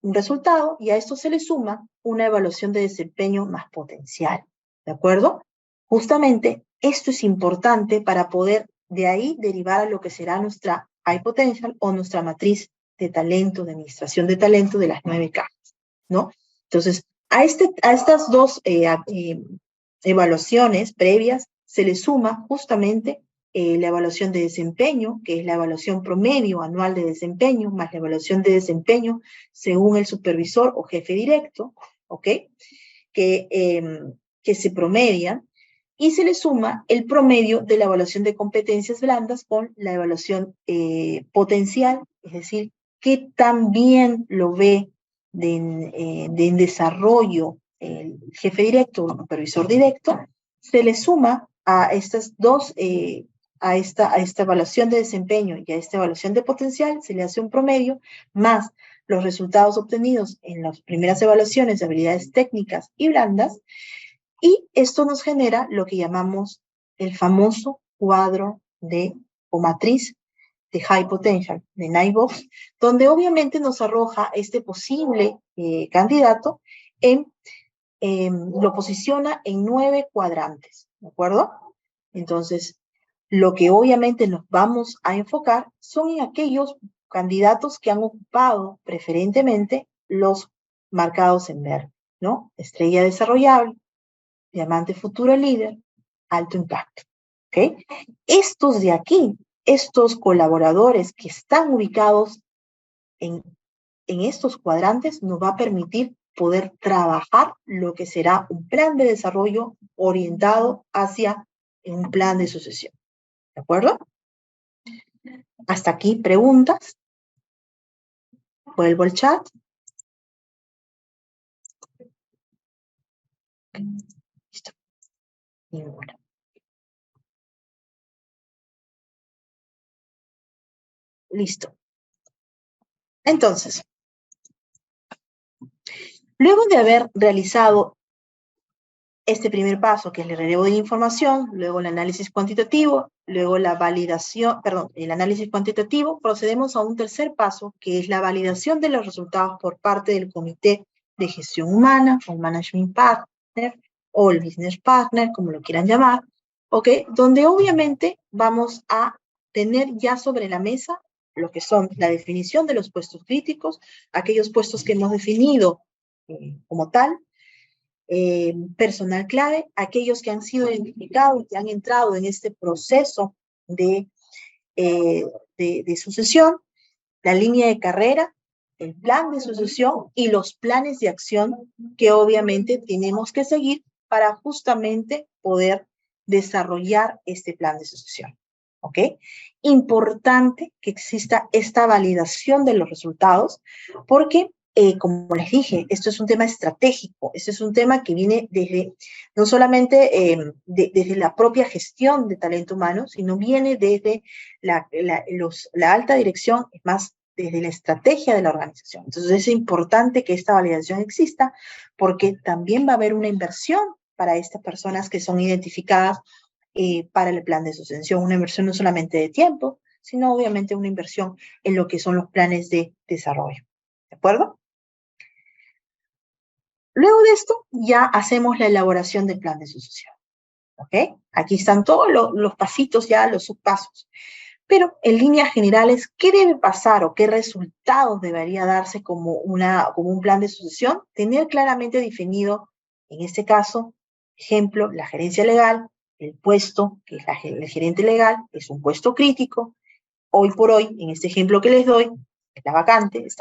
un resultado, y a esto se le suma una evaluación de desempeño más potencial. ¿De acuerdo? Justamente, esto es importante para poder de ahí derivar a lo que será nuestra High Potential o nuestra matriz de talento, de administración de talento de las 9 cajas, ¿no? Entonces, a estas dos evaluaciones previas se le suma justamente la evaluación de desempeño, que es la evaluación promedio anual de desempeño, más la evaluación de desempeño según el supervisor o jefe directo, ¿ok? Que se promedian, y se le suma el promedio de la evaluación de competencias blandas con la evaluación potencial, es decir, qué tan bien lo ve de desarrollo el jefe directo o el supervisor directo, se le suma a estas dos, a esta evaluación de desempeño y a esta evaluación de potencial, se le hace un promedio, más los resultados obtenidos en las primeras evaluaciones de habilidades técnicas y blandas, y esto nos genera lo que llamamos el famoso cuadro o matriz de High Potential, de Nybox, donde obviamente nos arroja este posible candidato lo posiciona en 9 cuadrantes, ¿de acuerdo? Entonces, lo que obviamente nos vamos a enfocar son en aquellos candidatos que han ocupado preferentemente los marcados en verde, ¿no? Estrella desarrollable, diamante futuro líder, alto impacto, ¿ok? Estos de aquí, estos colaboradores que están ubicados en estos cuadrantes, nos va a permitir poder trabajar lo que será un plan de desarrollo orientado hacia un plan de sucesión. ¿De acuerdo? Hasta aquí, preguntas. Vuelvo al chat. Listo. Ninguna. Listo. Entonces, luego de haber realizado este primer paso, que es el relevo de información, luego el análisis cuantitativo, luego la validación, perdón, el análisis cuantitativo, procedemos a un tercer paso, que es la validación de los resultados por parte del Comité de Gestión Humana, o el Management Partner, o el Business Partner, como lo quieran llamar, ¿ok? Donde obviamente vamos a tener ya sobre la mesa lo que son la definición de los puestos críticos, aquellos puestos que hemos definido como tal, personal clave, aquellos que han sido identificados, que han entrado en este proceso de sucesión, la línea de carrera, el plan de sucesión y los planes de acción que obviamente tenemos que seguir para justamente poder desarrollar este plan de sucesión. ¿Ok? Importante que exista esta validación de los resultados, porque como les dije, esto es un tema estratégico, esto es un tema que viene desde, no solamente desde la propia gestión de talento humano, sino viene desde la alta dirección, es más, desde la estrategia de la organización. Entonces es importante que esta validación exista, porque también va a haber una inversión para estas personas que son identificadas para el plan de sucesión, una inversión no solamente de tiempo, sino obviamente una inversión en lo que son los planes de desarrollo. ¿De acuerdo? Luego de esto, ya hacemos la elaboración del plan de sucesión. ¿Ok? Aquí están todos los pasitos, ya los subpasos. Pero en líneas generales, ¿qué debe pasar o qué resultados debería darse como un plan de sucesión? Tener claramente definido, en este caso, ejemplo, la gerencia legal, el puesto, que es el gerente legal, es un puesto crítico. Hoy por hoy, en este ejemplo que les doy, está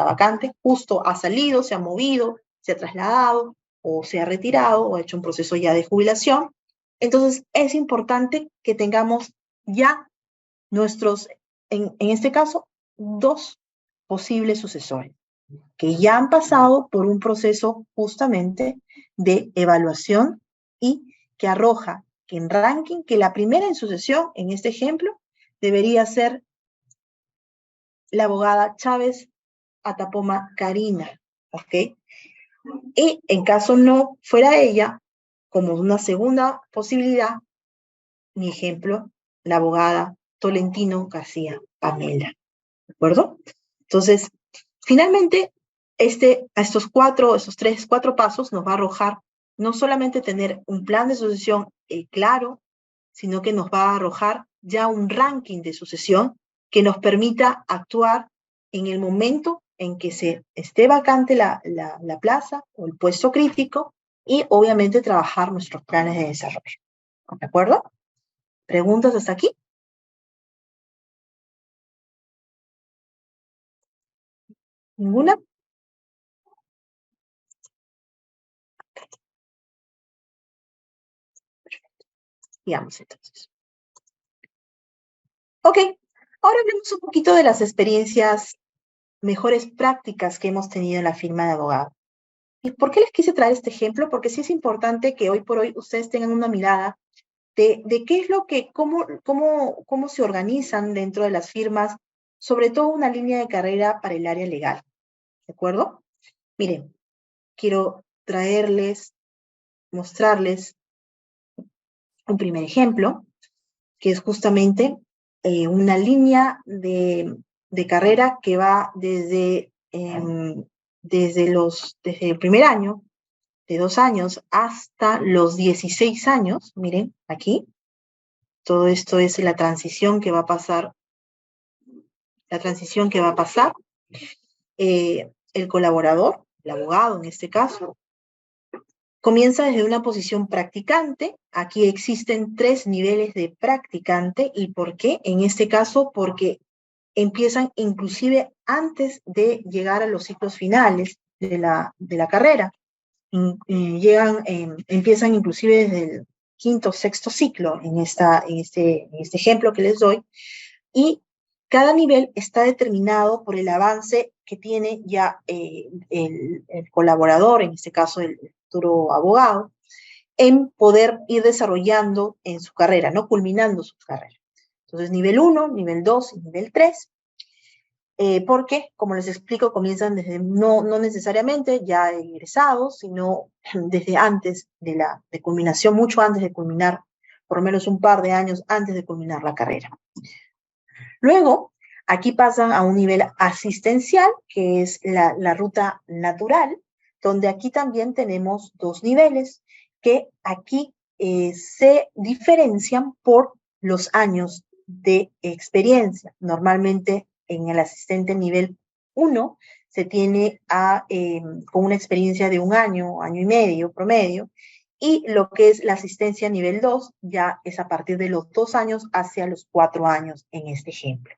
vacante, justo ha salido, se ha movido, se ha trasladado, o se ha retirado, o ha hecho un proceso ya de jubilación. Entonces, es importante que tengamos ya nuestros, en este caso, 2 posibles sucesores, que ya han pasado por un proceso justamente de evaluación y que arroja que en ranking, que la primera en sucesión, en este ejemplo, debería ser la abogada Chávez Atapoma Karina, ¿ok? Y en caso no fuera ella, como una segunda posibilidad, mi ejemplo, la abogada Tolentino García Pamela, ¿de acuerdo? Entonces, finalmente, estos 4 pasos nos va a arrojar no solamente tener un plan de sucesión claro, sino que nos va a arrojar ya un ranking de sucesión que nos permita actuar en el momento en que se esté vacante la plaza o el puesto crítico y obviamente trabajar nuestros planes de desarrollo. ¿De acuerdo? ¿Preguntas hasta aquí? ¿Ninguna? Digamos entonces. Ok, ahora hablemos un poquito de las experiencias, mejores prácticas que hemos tenido en la firma de abogado. ¿Y por qué les quise traer este ejemplo? Porque sí es importante que hoy por hoy ustedes tengan una mirada de qué es lo que, cómo se organizan dentro de las firmas, sobre todo una línea de carrera para el área legal. ¿De acuerdo? Miren, quiero mostrarles un primer ejemplo, que es justamente una línea de carrera que va desde el primer año, de 2 años, hasta los 16 años. Miren, aquí. Todo esto es la transición que va a pasar. El colaborador, el abogado en este caso, comienza desde una posición practicante. Aquí existen 3 niveles de practicante. ¿Y por qué? En este caso, porque empiezan inclusive antes de llegar a los ciclos finales de la carrera. Empiezan inclusive desde el 5º o 6º ciclo en este ejemplo que les doy. Y cada nivel está determinado por el avance que tiene ya el colaborador, en este caso el futuro abogado, en poder ir desarrollando en su carrera, ¿no? Culminando su carrera. Entonces, nivel 1, nivel 2 y nivel 3. Porque, como les explico, comienzan desde no necesariamente ya egresados, sino desde antes de culminación, mucho antes de culminar, por lo menos un par de años antes de culminar la carrera. Luego, aquí pasan a un nivel asistencial, que es la ruta natural, donde aquí también tenemos 2 niveles, que aquí se diferencian por los años de experiencia. Normalmente, en el asistente nivel 1, se tiene con una experiencia de 1 año, año y medio promedio, y lo que es la asistencia nivel 2 ya es a partir de los 2 años hacia los 4 años en este ejemplo.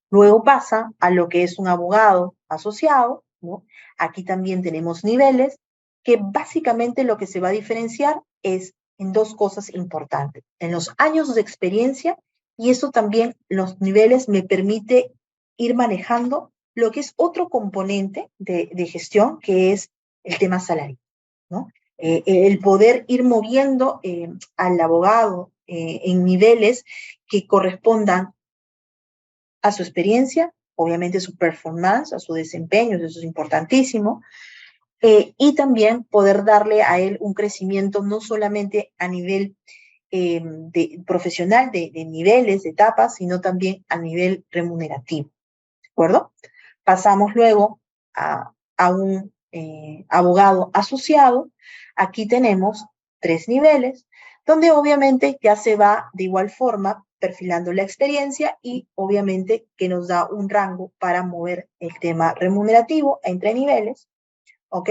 Luego pasa a lo que es un abogado asociado, ¿no? Aquí también tenemos niveles que básicamente lo que se va a diferenciar es en 2 cosas importantes, en los años de experiencia, y eso también los niveles me permite ir manejando lo que es otro componente de gestión, que es el tema salario, ¿no? El poder ir moviendo al abogado en niveles que correspondan a su experiencia, obviamente su performance, a su desempeño, eso es importantísimo, y también poder darle a él un crecimiento no solamente a nivel profesional, de niveles, de etapas, sino también a nivel remunerativo, ¿de acuerdo? Pasamos luego a un abogado asociado. Aquí tenemos 3 niveles, donde obviamente ya se va de igual forma perfilando la experiencia y obviamente que nos da un rango para mover el tema remunerativo entre niveles, ¿ok?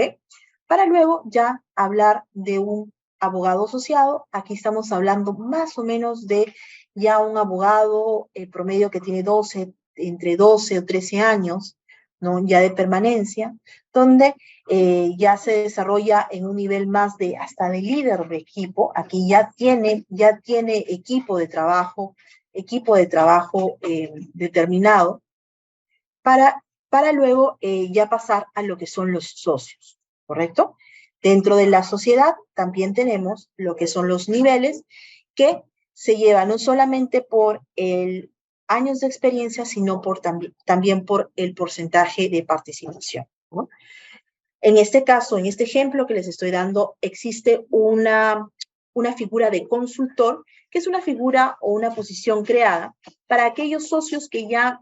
Para luego ya hablar de un abogado asociado. Aquí estamos hablando más o menos de ya un abogado promedio que tiene entre 12 o 13 años, ¿no? Ya de permanencia, donde ya se desarrolla en un nivel más de hasta de líder de equipo. Aquí ya tiene equipo de trabajo determinado para luego ya pasar a lo que son los socios, ¿correcto? Dentro de la sociedad también tenemos lo que son los niveles que se llevan no solamente por el años de experiencia, sino también por el porcentaje de participación, ¿no? En este caso, en este ejemplo que les estoy dando, existe una figura de consultor, que es una figura o una posición creada para aquellos socios que ya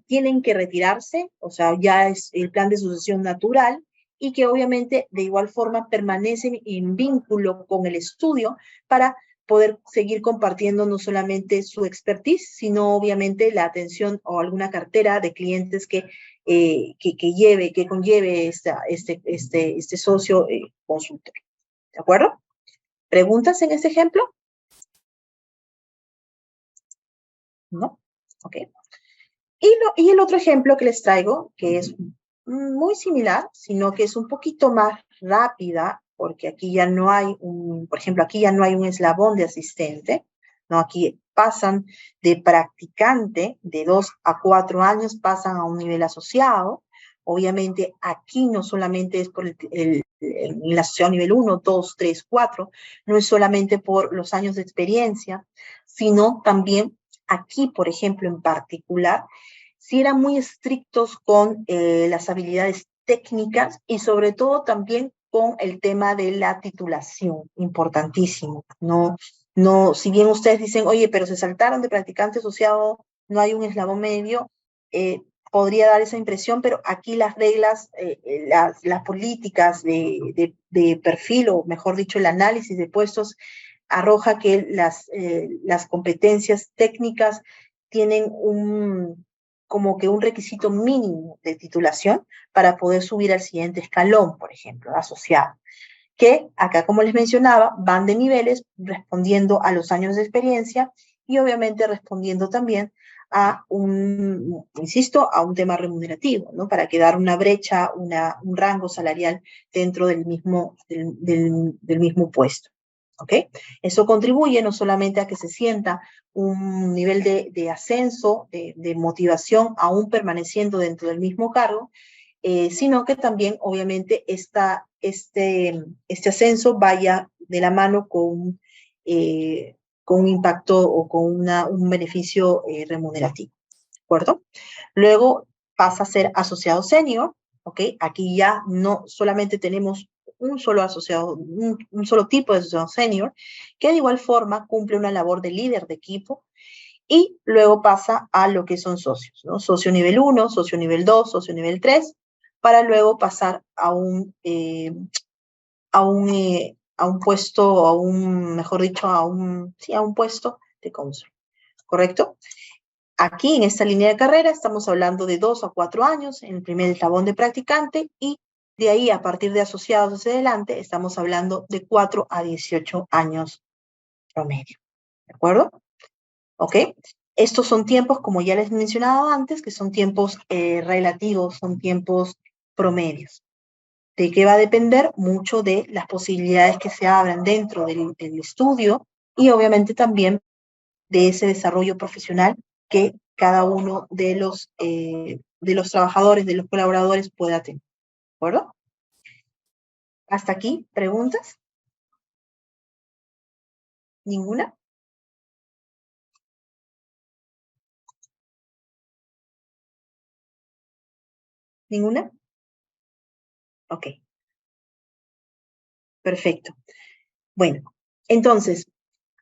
tienen que retirarse, o sea, ya es el plan de sucesión natural, y que obviamente de igual forma permanecen en vínculo con el estudio para poder seguir compartiendo no solamente su expertise, sino obviamente la atención o alguna cartera de clientes que conlleve este socio consultor. ¿De acuerdo? ¿Preguntas en este ejemplo? ¿No? Ok. Y el otro ejemplo que les traigo, que es muy similar, sino que es un poquito más rápida, porque aquí ya no hay por ejemplo, aquí ya no hay un eslabón de asistente, ¿no? Aquí pasan de practicante de 2 a 4 años, pasan a un nivel asociado. Obviamente aquí no solamente es por el asociado nivel 1, 2, 3, 4, no es solamente por los años de experiencia, sino también aquí, por ejemplo, en particular, sí eran muy estrictos con las habilidades técnicas y sobre todo también con el tema de la titulación, importantísimo. No, si bien ustedes dicen, oye, pero se saltaron de practicante asociado, no hay un eslabón medio, podría dar esa impresión, pero aquí las reglas, las políticas de perfil, o mejor dicho, el análisis de puestos, arroja que las competencias técnicas tienen como que un requisito mínimo de titulación para poder subir al siguiente escalón, por ejemplo, asociado, que acá, como les mencionaba, van de niveles respondiendo a los años de experiencia y obviamente respondiendo también a insisto, a un tema remunerativo, ¿no? Para quedar una brecha, un rango salarial dentro del mismo puesto. ¿Ok? Eso contribuye no solamente a que se sienta un nivel de ascenso, de motivación, aún permaneciendo dentro del mismo cargo, sino que también, obviamente, este ascenso vaya de la mano con un impacto o con un beneficio remunerativo. ¿De acuerdo? Luego pasa a ser asociado senior, ¿ok? Aquí ya no solamente tenemos un solo asociado, un solo tipo de asociado senior, que de igual forma cumple una labor de líder de equipo, y luego pasa a lo que son socios, ¿no? Socio nivel 1, socio nivel 2, socio nivel 3, para luego pasar a un puesto, mejor dicho, a un puesto de cónsul, ¿correcto? Aquí, en esta línea de carrera, estamos hablando de 2 a 4 años en el primer eslabón de practicante, y de ahí, a partir de asociados hacia adelante, estamos hablando de 4 a 18 años promedio. ¿De acuerdo? ¿Ok? Estos son tiempos, como ya les he mencionado antes, que son tiempos relativos, son tiempos promedios. ¿De qué va a depender? Mucho de las posibilidades que se abran dentro del estudio y obviamente también de ese desarrollo profesional que cada uno de los trabajadores, de los colaboradores pueda tener. ¿De acuerdo? ¿Hasta aquí? ¿Preguntas? ¿Ninguna? ¿Ninguna? Ok. Perfecto. Bueno, entonces,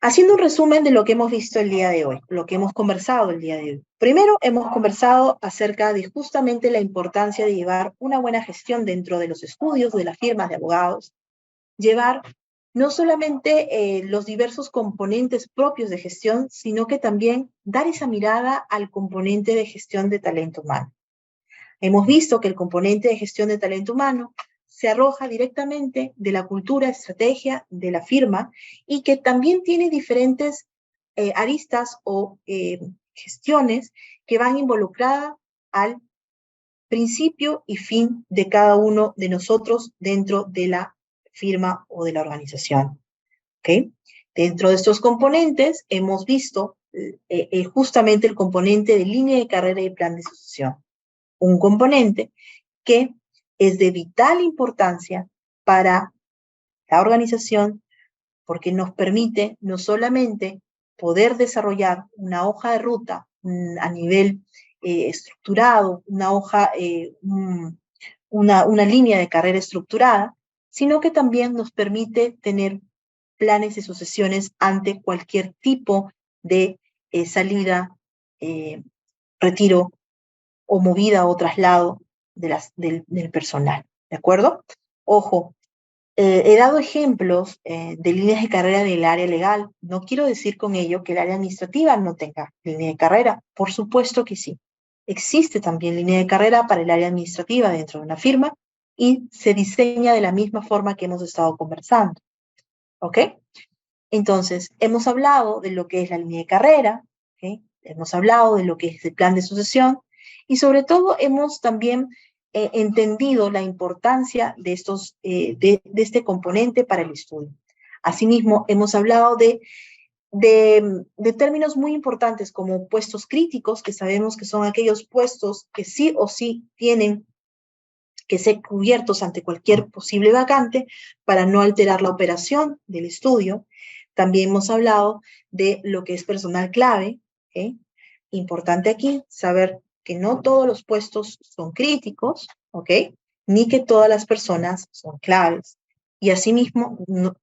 haciendo un resumen de lo que hemos visto el día de hoy, lo que hemos conversado el día de hoy. Primero, hemos conversado acerca de justamente la importancia de llevar una buena gestión dentro de los estudios de las firmas de abogados, llevar no solamente los diversos componentes propios de gestión, sino que también dar esa mirada al componente de gestión de talento humano. Hemos visto que el componente de gestión de talento humano se arroja directamente de la cultura, estrategia de la firma y que también tiene diferentes aristas o gestiones que van involucradas al principio y fin de cada uno de nosotros dentro de la firma o de la organización. ¿Okay? Dentro de estos componentes hemos visto justamente el componente de línea de carrera y plan de sucesión. Un componente que es de vital importancia para la organización porque nos permite no solamente poder desarrollar una hoja de ruta a nivel estructurado, una línea de carrera estructurada, sino que también nos permite tener planes de sucesiones ante cualquier tipo de salida, retiro o movida o traslado del personal, ¿de acuerdo? Ojo, he dado ejemplos de líneas de carrera del área legal. No quiero decir con ello que el área administrativa no tenga línea de carrera. Por supuesto que sí. Existe también línea de carrera para el área administrativa dentro de una firma y se diseña de la misma forma que hemos estado conversando. ¿Ok? Entonces, hemos hablado de lo que es la línea de carrera, ¿okay? Hemos hablado de lo que es el plan de sucesión y sobre todo hemos también entendido la importancia de este componente para el estudio. Asimismo, hemos hablado de términos muy importantes como puestos críticos, que sabemos que son aquellos puestos que sí o sí tienen que ser cubiertos ante cualquier posible vacante para no alterar la operación del estudio. También hemos hablado de lo que es personal clave. ¿Okay? Importante aquí saber que no todos los puestos son críticos, ¿ok? Ni que todas las personas son claves. Y asimismo,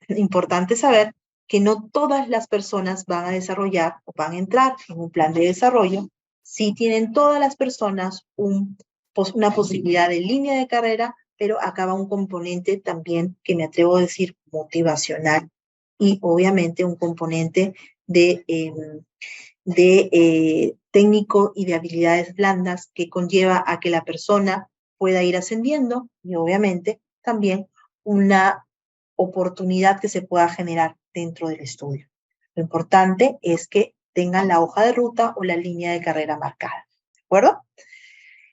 importante saber que no todas las personas van a desarrollar o van a entrar en un plan de desarrollo si tienen todas las personas una posibilidad de línea de carrera, pero acaba un componente también que me atrevo a decir motivacional y obviamente un componente de técnico y de habilidades blandas que conlleva a que la persona pueda ir ascendiendo y obviamente también una oportunidad que se pueda generar dentro del estudio. Lo importante es que tengan la hoja de ruta o la línea de carrera marcada, ¿de acuerdo?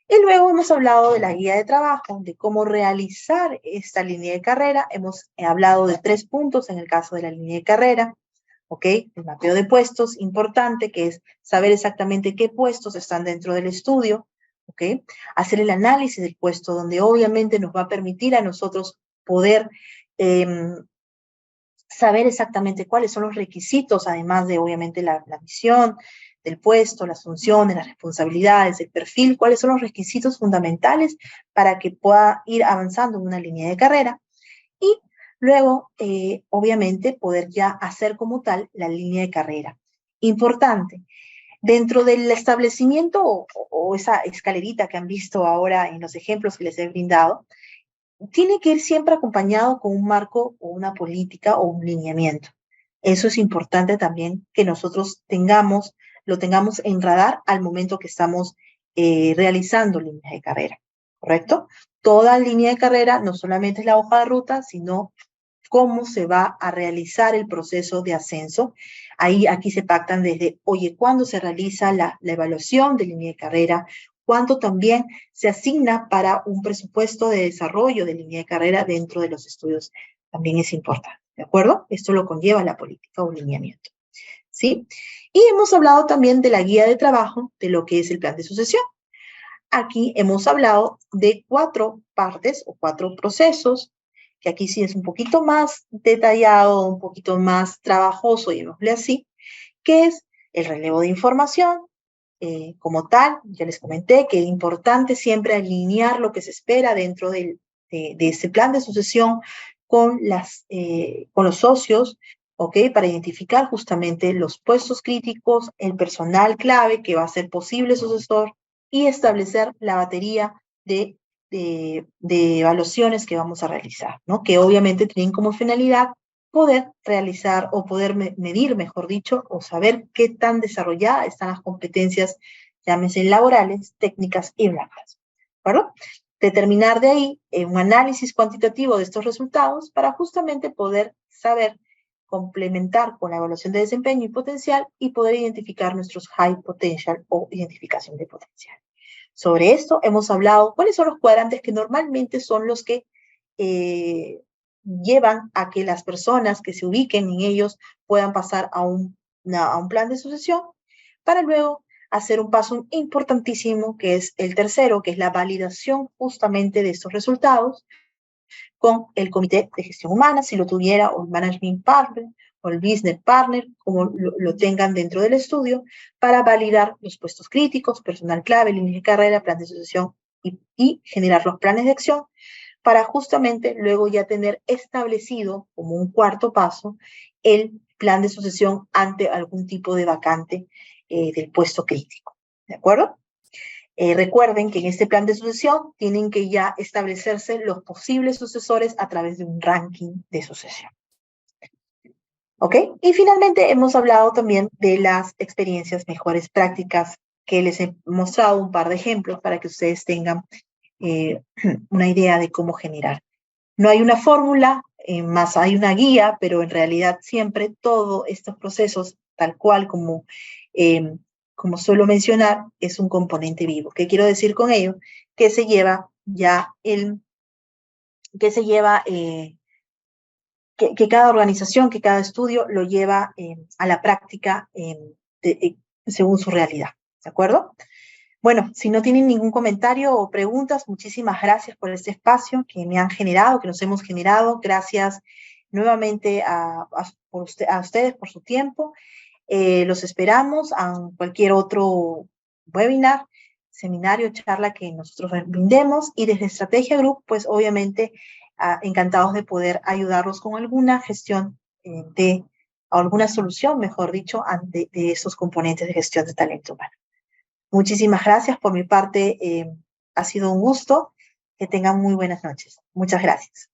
Y luego hemos hablado de la guía de trabajo, de cómo realizar esta línea de carrera. Hemos hablado de 3 puntos en el caso de la línea de carrera. ¿Ok? El mapeo de puestos, importante, que es saber exactamente qué puestos están dentro del estudio, ¿ok? Hacer el análisis del puesto, donde obviamente nos va a permitir a nosotros poder saber exactamente cuáles son los requisitos, además de obviamente la misión del puesto, las funciones, las responsabilidades, el perfil, cuáles son los requisitos fundamentales para que pueda ir avanzando en una línea de carrera. Y luego, obviamente, poder ya hacer como tal la línea de carrera. Importante, dentro del establecimiento o esa escalerita que han visto ahora en los ejemplos que les he brindado, tiene que ir siempre acompañado con un marco o una política o un lineamiento. Eso es importante también que nosotros lo tengamos en radar al momento que estamos realizando líneas de carrera, ¿correcto? Toda línea de carrera no solamente es la hoja de ruta, sino cómo se va a realizar el proceso de ascenso. Aquí se pactan desde, oye, ¿cuándo se realiza la evaluación de línea de carrera? ¿Cuánto también se asigna para un presupuesto de desarrollo de línea de carrera dentro de los estudios? También es importante, ¿de acuerdo? Esto lo conlleva la política o lineamiento, ¿sí? Y hemos hablado también de la guía de trabajo, de lo que es el plan de sucesión. Aquí hemos hablado de 4 partes o 4 procesos, que aquí sí es un poquito más detallado, un poquito más trabajoso, llamémosle así, que es el relevo de información. Como tal, ya les comenté que es importante siempre alinear lo que se espera dentro de ese plan de sucesión con los socios, ¿ok? Para identificar justamente los puestos críticos, el personal clave que va a ser posible sucesor y establecer la batería de evaluaciones que vamos a realizar, ¿no? Que obviamente tienen como finalidad poder realizar o poder medir, mejor dicho, o saber qué tan desarrolladas están las competencias, llámese laborales, técnicas y blandas. ¿De acuerdo? Determinar de ahí un análisis cuantitativo de estos resultados para justamente poder saber complementar con la evaluación de desempeño y potencial y poder identificar nuestros high potential o identificación de potencial. Sobre esto hemos hablado cuáles son los cuadrantes que normalmente son los que llevan a que las personas que se ubiquen en ellos puedan pasar a un plan de sucesión para luego hacer un paso importantísimo que es el tercero, que es la validación justamente de estos resultados con el comité de gestión humana, si lo tuviera, o el management partner, o el business partner, como lo tengan dentro del estudio, para validar los puestos críticos, personal clave, línea de carrera, plan de sucesión y generar los planes de acción para justamente luego ya tener establecido como un cuarto paso el plan de sucesión ante algún tipo de vacante del puesto crítico. ¿De acuerdo? Recuerden que en este plan de sucesión tienen que ya establecerse los posibles sucesores a través de un ranking de sucesión. ¿Ok? Y finalmente hemos hablado también de las experiencias mejores prácticas que les he mostrado un par de ejemplos para que ustedes tengan una idea de cómo generar. No hay una fórmula, más hay una guía, pero en realidad siempre todos estos procesos, tal cual como suelo mencionar, es un componente vivo. ¿Qué quiero decir con ello? Que se lleva ya que cada organización, que cada estudio lo lleva a la práctica según su realidad. ¿De acuerdo? Bueno, si no tienen ningún comentario o preguntas, muchísimas gracias por este espacio que me han generado, que nos hemos generado. Gracias nuevamente a ustedes por su tiempo. Los esperamos a cualquier otro webinar, seminario, charla que nosotros brindemos. Y desde Estrategia Group, pues obviamente encantados de poder ayudarlos con alguna gestión alguna solución, mejor dicho, de esos componentes de gestión de talento humano. Muchísimas gracias por mi parte. Ha sido un gusto. Que tengan muy buenas noches. Muchas gracias.